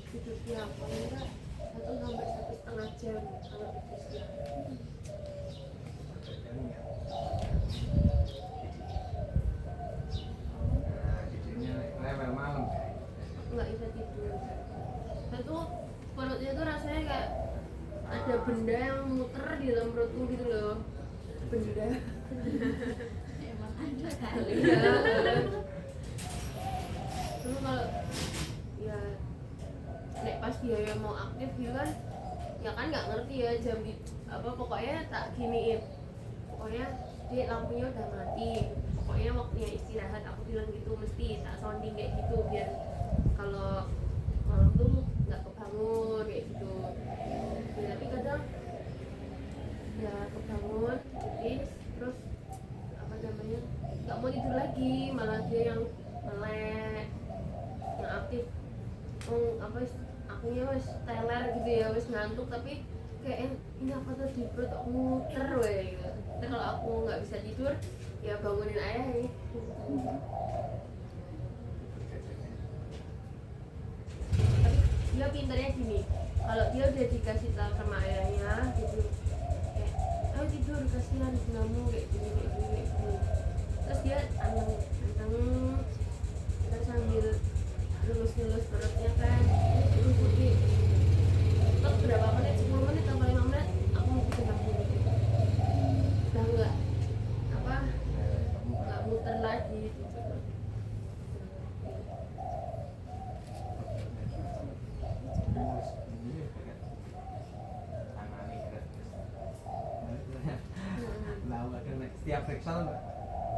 Speaker 2: tidur siang, paling enggak 1 sampai 1,5 jam kalau tidur siang.
Speaker 5: kadangnya nah jadinya rewel malam kayak
Speaker 2: Aku nggak bisa tidur. Saya tuh perutnya tuh rasanya kayak ada benda yang muter di dalam perutku gitu loh. Benda.
Speaker 4: Emang ada kan?
Speaker 2: Iya. Terus kalau ya nek pas dia yang mau aktif gitu kan, ya kan nggak ngerti ya jam di apa, pokoknya tak giniin. Pokoknya dia lampunya udah mati. Pokoknya waktunya istirahat aku bilang gitu, mesti tak sounding kayak gitu biar kalau malam tuh nggak kebangun kayak gitu. Ya, tapi kadang ya kebangun tipis, terus apa namanya nggak mau tidur lagi, malah dia yang melek, yang aktif. Apa akunya wes teler gitu ya, wes ngantuk tapi kayak ini apa tuh di perut aku muter weh gitu. Tapi kalau aku nggak bisa tidur ya bangunin ayah ya. Tapi dia pinternya gini, kalau dia udah dikasih tahu sama ayahnya gitu kayak ayo tidur kasihan bungamu kayak gini kayak gini kayak gini, terus dia anteng terus sambil lulus perutnya kan terus pergi terus berapa menit, 10 menit atau 5 menit aku mau tidur lagi udah nggak muter lagi gitu.
Speaker 5: setiap periksa mbak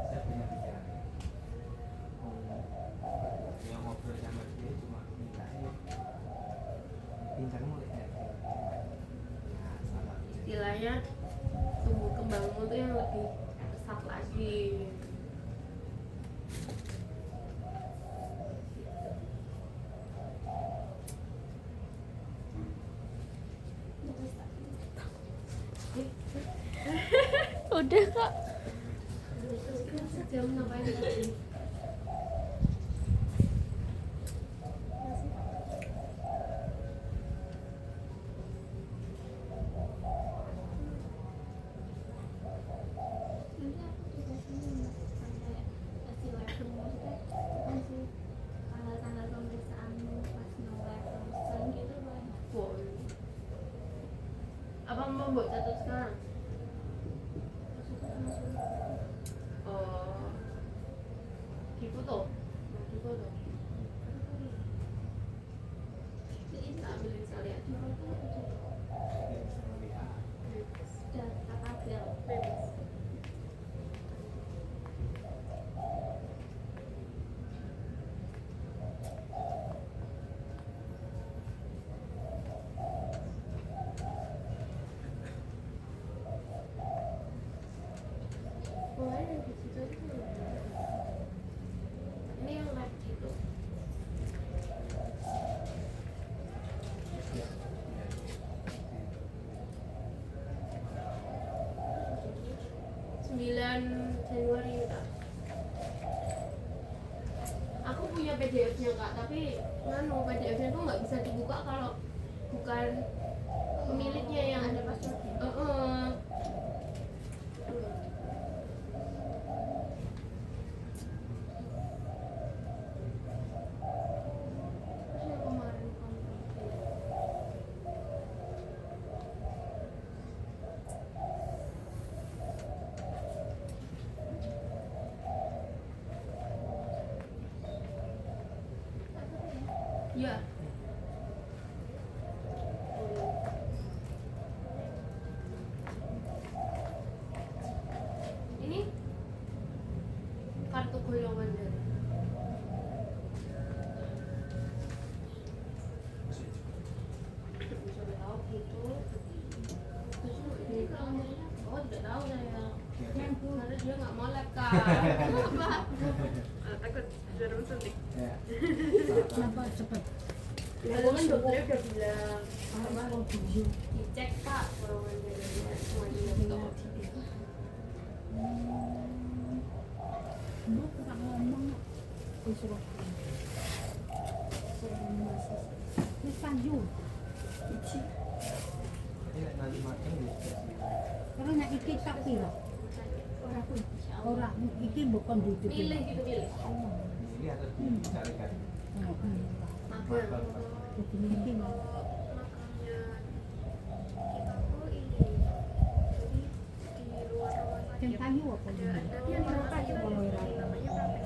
Speaker 5: saya punya pikiran yang ngobrol sama dia cuma mintanya pintarmu lihat
Speaker 2: Istilahnya tumbuh kembangmu tuh yang lebih pesat lagi.
Speaker 4: Udah kak.
Speaker 2: Sejam ngapain tadi?
Speaker 4: Nanti aku juga sini sampai kasih level maksudnya kasih tanggal pemeriksaanmu pas no level gitu boleh.
Speaker 2: Boleh. Apa mau buat catat sekarang? Oh, di foto. Di foto. Tak ambilin sekalian.
Speaker 4: Sudah tak tabel.
Speaker 2: Kemarin yang di situ itu ini yang lab gitu. Sembilan Januari Kak. Aku punya PDF-nya Kak, tapi PDF-nya tuh nggak bisa dibuka kalau bukan pemiliknya yang ada passwordnya. Iya. Ini kartu golongan dari. Bisa tahu gitu. Oh tidak tahu saya. Karena dia nggak mau lab Kak. Apa?
Speaker 3: Takut jarum suntik.
Speaker 5: Ya.
Speaker 6: Kenapa cepet?
Speaker 2: Kalau kan dokternya udah bilang
Speaker 6: Apa mau tujuh?
Speaker 2: dicek Kak golongan darahnya semuanya gitu.
Speaker 6: Lu kurang ngomong. Disuruh. Suruh masih. Ini panju.
Speaker 5: Ini nanti makan di
Speaker 6: Karena nak iki tak pira. Orang iki bukan duit.
Speaker 2: Pilih gitu pilih.
Speaker 5: ini atau dicarikan.
Speaker 2: Makan.
Speaker 6: Begini iki mau.
Speaker 3: Makamnya kita tuh ini, jadi di luar rumah sakit
Speaker 6: Yang kayu apa
Speaker 3: ada
Speaker 6: ini?
Speaker 3: yang di rumah sakit ada namanya praktek.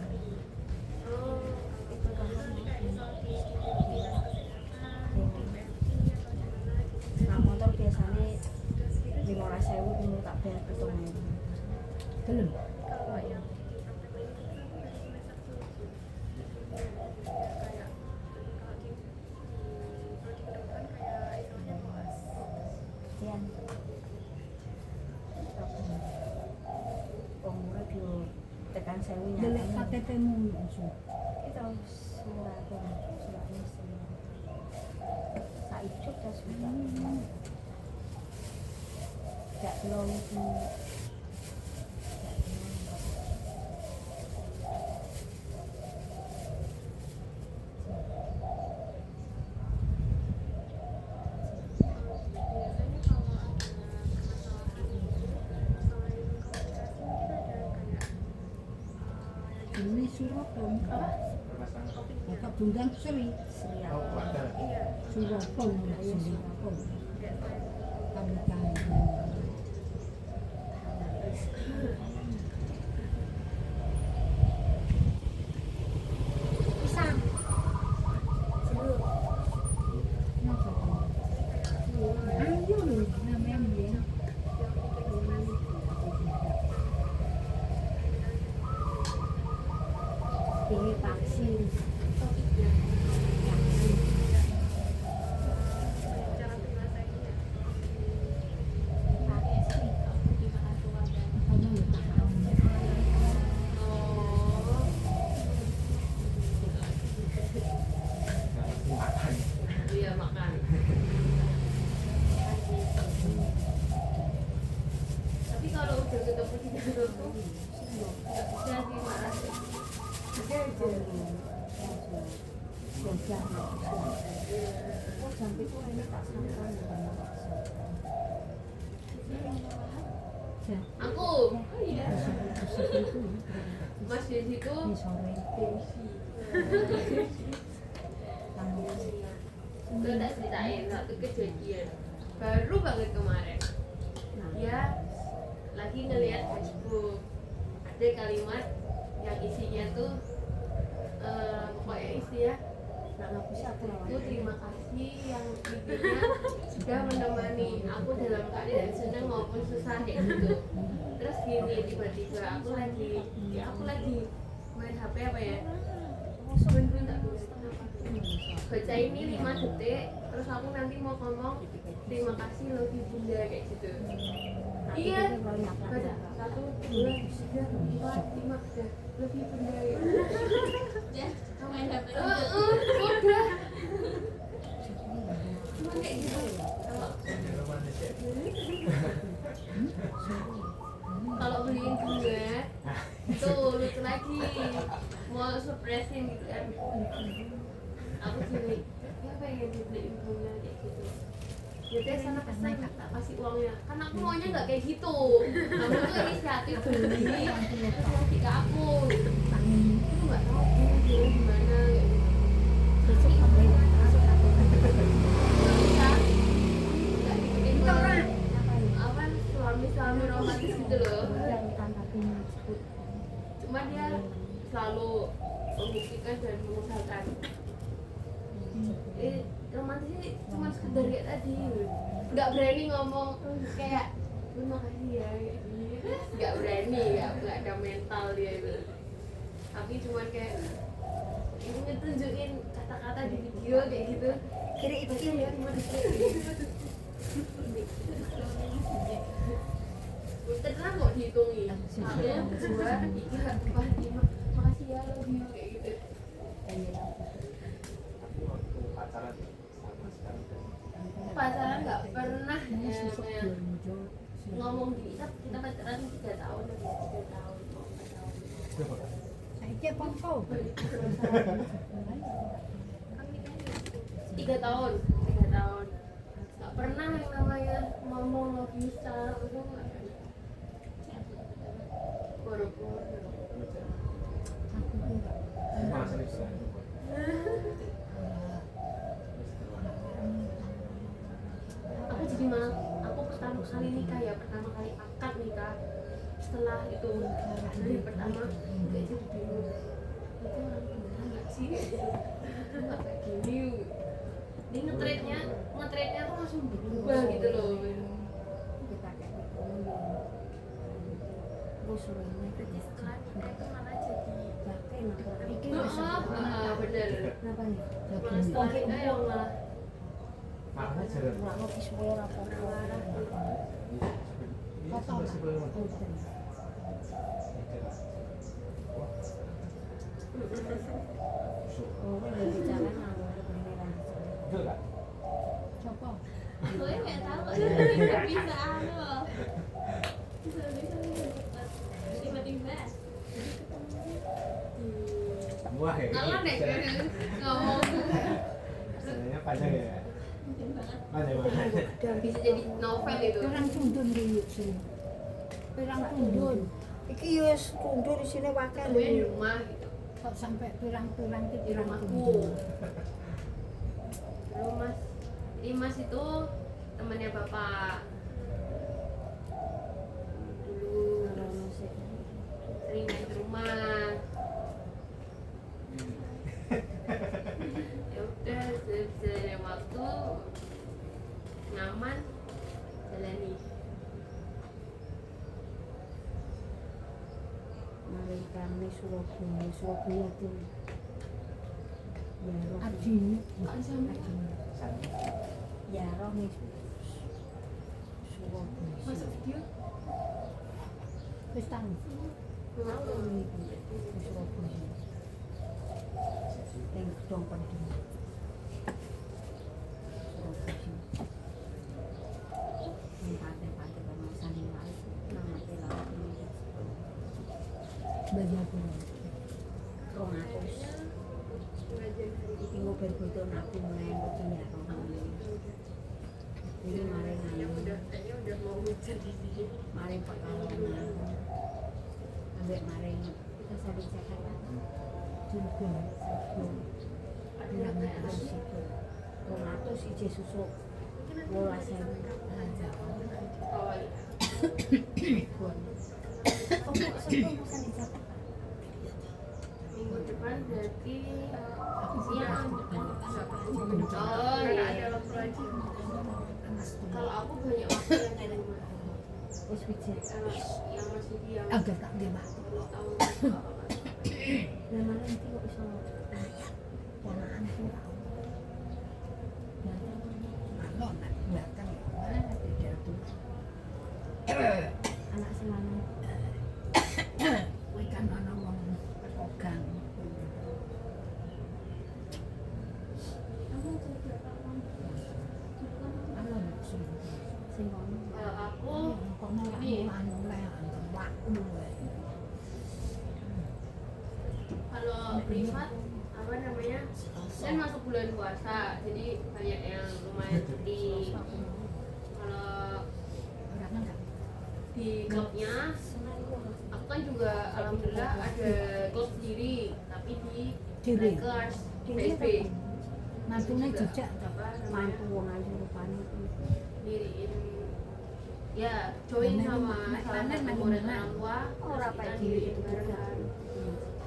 Speaker 2: Oh,
Speaker 3: Itu kan nanti kayak isolasi di dinas kesehatan, di PMI atau di mana gitu.
Speaker 6: Nah motor biasanya
Speaker 3: Terus gitu
Speaker 6: 15.000 dulu tak bayar 7.000. Belum.
Speaker 3: kalau yang di praktek klinik itu kan dari semester 7. Ya, kayak kalau di prodi kedokteran kayak istilahnya koas.
Speaker 6: Sekian. Umurnya bio tekan sewu nyata. Delek KTP-mu langsung. Kita surat misi. Saicut ya sudah. Tidak belum itu.
Speaker 3: Biasanya kalau ada permasalahan itu selain komunikasi mungkin ada kayak
Speaker 6: Ini surat dong.
Speaker 5: Permasalahan.
Speaker 6: Kakak tunggang Sri. Sri
Speaker 5: Oh, ada.
Speaker 3: iya
Speaker 6: Surat pun. Sri pun.
Speaker 3: kayak
Speaker 6: Kami kami.
Speaker 4: Pisang. Sebelum.
Speaker 6: Ayo lu, namanya dia. Ini vaksin.
Speaker 3: cara penyelesaiannya.
Speaker 6: Kamu lu tahu.
Speaker 5: Makan.
Speaker 2: iya makan. Tapi kalau udah ketemu di jalur tuh nggak bisa sih marah.
Speaker 6: Sampai kok ini tak sangka.
Speaker 2: Aku, iya. Mas di situ.
Speaker 6: Di sore.
Speaker 2: Udah tak ceritain satu kejadian baru banget kemarin. ada kalimat yang isinya tuh pokoknya isinya itu terima kasih yang intinya sudah menemani aku dalam keadaan senang maupun susah kayak gitu. Terus gini tiba-tiba aku lagi main HP apa ya, baca ini 5 detik terus aku nanti mau ngomong terima kasih love you bunda kayak gitu. Iya, baca 1, 2, 3, 4, 5 udah love you bunda ya. Ya, main HP udah cuma kayak gitu. Kalau beliin bunga tuh lucu lagi, mau surprisein gitu kan, aku sini ya pengen dibeliin bunga kayak gitu. Jadi sana kesana tak kasih uangnya, kan aku maunya nggak kayak gitu. Kamu tuh inisiatif beli, terus kasih ke aku. Itu nggak tahu aku gimana kayak gitu. Nggak dibikin apa suami romantis gitu loh. Cuma dia selalu membuktikan dan mengusahakan. Romantis cuma sekedar kayak tadi, nggak berani ngomong kayak terima kasih ya, nggak berani, nggak ada mental dia itu. Tapi cuma kayak ini ngetunjukin kata-kata di video kayak gitu.
Speaker 6: Kira itu
Speaker 2: ya cuma tenang kok dihitungi 1, 2, 3, 4, 5 makasih ya love you kayak gitu. Pacaran nggak pernah ya, ngomong gini kita pacaran 3 tahun lebih 3 tahun mau 4 tahun.
Speaker 6: Saiki apa kau?
Speaker 2: 3 tahun nggak pernah yang namanya ngomong love you secara langsung, nggak pernah. Boro-boro aku jadi malah aku pertama kali nikah ya, pertama kali akad nikah, setelah itu hari pertama kayak jadi bingung, itu orang beneran nggak sih nggak kayak gini. Dia ngetritnya tuh langsung berubah gitu loh.
Speaker 6: Kita kayak
Speaker 3: Jadi setelah nikah itu malah jadi
Speaker 2: bener.
Speaker 6: Kenapa nih?
Speaker 2: Malah setelah nikah yang malah
Speaker 5: Makanya jalan.
Speaker 6: Nggak ngopi semua apa-apa. Oh, lebih jalan beneran.
Speaker 5: Betul nggak?
Speaker 6: Coba.
Speaker 3: soalnya nggak tahu nggak bisa tiba-tiba
Speaker 5: Wah ya.
Speaker 2: Alah deh ngomong
Speaker 5: Sebenarnya panjang ya. Panjang banget.
Speaker 6: Dan
Speaker 2: bisa jadi novel itu.
Speaker 6: perang tundun di sini. Perang tundun. Iki wis tundun di sini wakil
Speaker 2: Ketemunya di rumah gitu.
Speaker 6: kok sampai perang-perang itu
Speaker 2: Di
Speaker 6: perang
Speaker 2: rumahku.
Speaker 6: tundun.
Speaker 2: Dulu Mas itu temannya bapak. Dulu sering main ke rumah. Ya udah sejauh waktu nyaman jalani.
Speaker 6: Mari kami Surabaya tuh. Ya roh.
Speaker 1: Adine,
Speaker 2: Kok sama?
Speaker 6: Ya roh nih. Surabaya.
Speaker 2: Masuk video?
Speaker 6: Wis tahu.
Speaker 2: Mau.
Speaker 6: Surabaya. Yang dong penting. Pantai-pantai sama Sandiwara itu nama laut ini. Bayar pun. 200. Iki mobil foto aku mulai begini ya ini mari
Speaker 2: Kayaknya udah mau hujan di sini.
Speaker 6: mari Pekalongan ambek mari kita sari Jakarta juga bilang harus itu 200 ije susu 12.000
Speaker 2: Oh iya.
Speaker 6: oh kok sepi
Speaker 2: nanti
Speaker 6: Aku
Speaker 2: siang. Oh
Speaker 3: karena
Speaker 2: iya.
Speaker 3: ada waktu lagi.
Speaker 2: Kalau aku banyak waktu yang di rumah.
Speaker 6: wis pijit
Speaker 2: Yang masih diam.
Speaker 6: agak tak nggih Pak
Speaker 2: Tahu.
Speaker 6: lah malah iki kok iso ponakan ku ra ono nak belakang mana beda tuh anak sing lanang kuwi kan ana wong pegang ana sing ngono
Speaker 2: Kalau aku
Speaker 6: kono
Speaker 2: ini
Speaker 6: anu le waktu
Speaker 2: kalau privat apa namanya kan masuk bulan puasa jadi banyak yang lumayan cuti. Kalau
Speaker 6: ora enggak
Speaker 2: di klubnya aku kan juga alhamdulillah ada klub sendiri tapi di
Speaker 6: Dewe.
Speaker 2: Lakers
Speaker 6: Dewe
Speaker 2: PSB
Speaker 6: mantune jejak
Speaker 2: apa namanya
Speaker 6: mantu wong ayu rupane
Speaker 2: diriin ya join
Speaker 6: Panen,
Speaker 2: sama
Speaker 6: nek
Speaker 2: salah
Speaker 6: panen
Speaker 2: satu
Speaker 6: nang
Speaker 2: murid
Speaker 6: mana?
Speaker 2: orang tua
Speaker 6: ora
Speaker 2: terus
Speaker 6: pakai
Speaker 2: kita
Speaker 6: diri
Speaker 2: diriin barengan.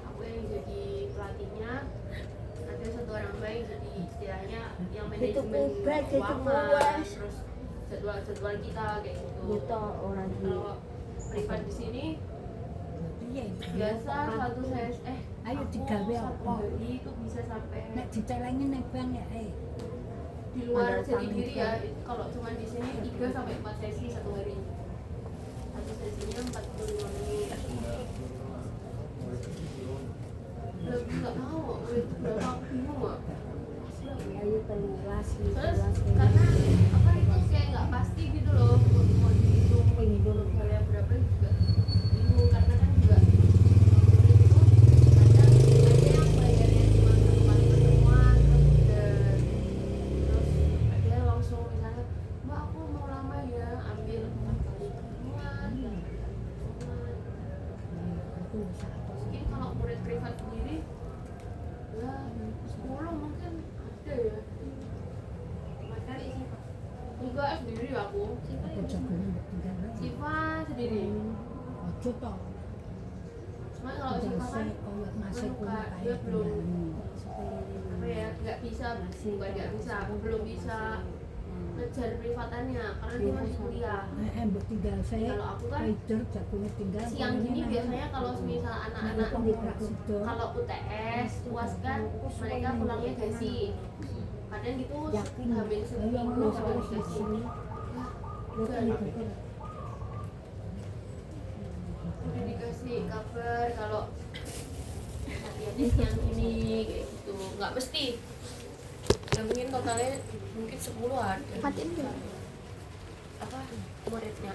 Speaker 2: Aku yang jadi pelatihnya ada satu orang baik jadi istilahnya yang manajemen
Speaker 6: kubek, itu
Speaker 2: keuangan
Speaker 6: puas.
Speaker 2: terus jadwal kita kayak gitu.
Speaker 6: Gitu orang iki.
Speaker 2: Kalau privat di sini
Speaker 6: Piye?
Speaker 2: biasa satu
Speaker 6: Ayo
Speaker 2: aku
Speaker 6: digawe
Speaker 2: satu
Speaker 6: apa?
Speaker 2: hari itu bisa sampai
Speaker 6: Nek ditelengi ning bank ya
Speaker 2: di luar
Speaker 6: Ada
Speaker 2: jadi
Speaker 6: paling
Speaker 2: diri
Speaker 6: kan.
Speaker 2: ya kalau cuma di sini 3 sampai 4 sesi satu hari. Satu sesinya 45 menit. Lebih nggak tahu itu berapa aku bingung nggak.
Speaker 6: ayo telulas
Speaker 2: Terus karena apa itu kayak nggak pasti gitu loh mau dihitung bayar berapa juga bingung karena kan juga murid itu kadang ada yang bayarnya cuma satu kali pertemuan terus ada yang langsung misalnya mbak aku mau lama ya ambil 4 kali pertemuan 8 kali pertemuan mungkin kalau murid privat sendiri ya 10 mungkin ada ya materi sih Pak. Enggak sendiri aku Siva sendiri
Speaker 6: Ojo to.
Speaker 2: cuma kalau Siva kan
Speaker 6: koyo masih
Speaker 2: Kak, dia belum apa ya nggak bisa bukan nggak bisa belum bisa ngejar privatannya karena dia masih kuliah.
Speaker 6: mbok tinggal saya.
Speaker 2: Kalau aku kan
Speaker 6: Rider jagone tinggal.
Speaker 2: siang gini biasanya kalau misal anak-anak kalau UTS UAS kan mereka pulangnya gasi kadang gitu hamil seminggu kalau dikasih udah dikasih kabar kalau latihannya siang gini kayak gitu nggak mesti ya mungkin totalnya mungkin 10 ada
Speaker 3: Matiin dulu.
Speaker 2: apa muridnya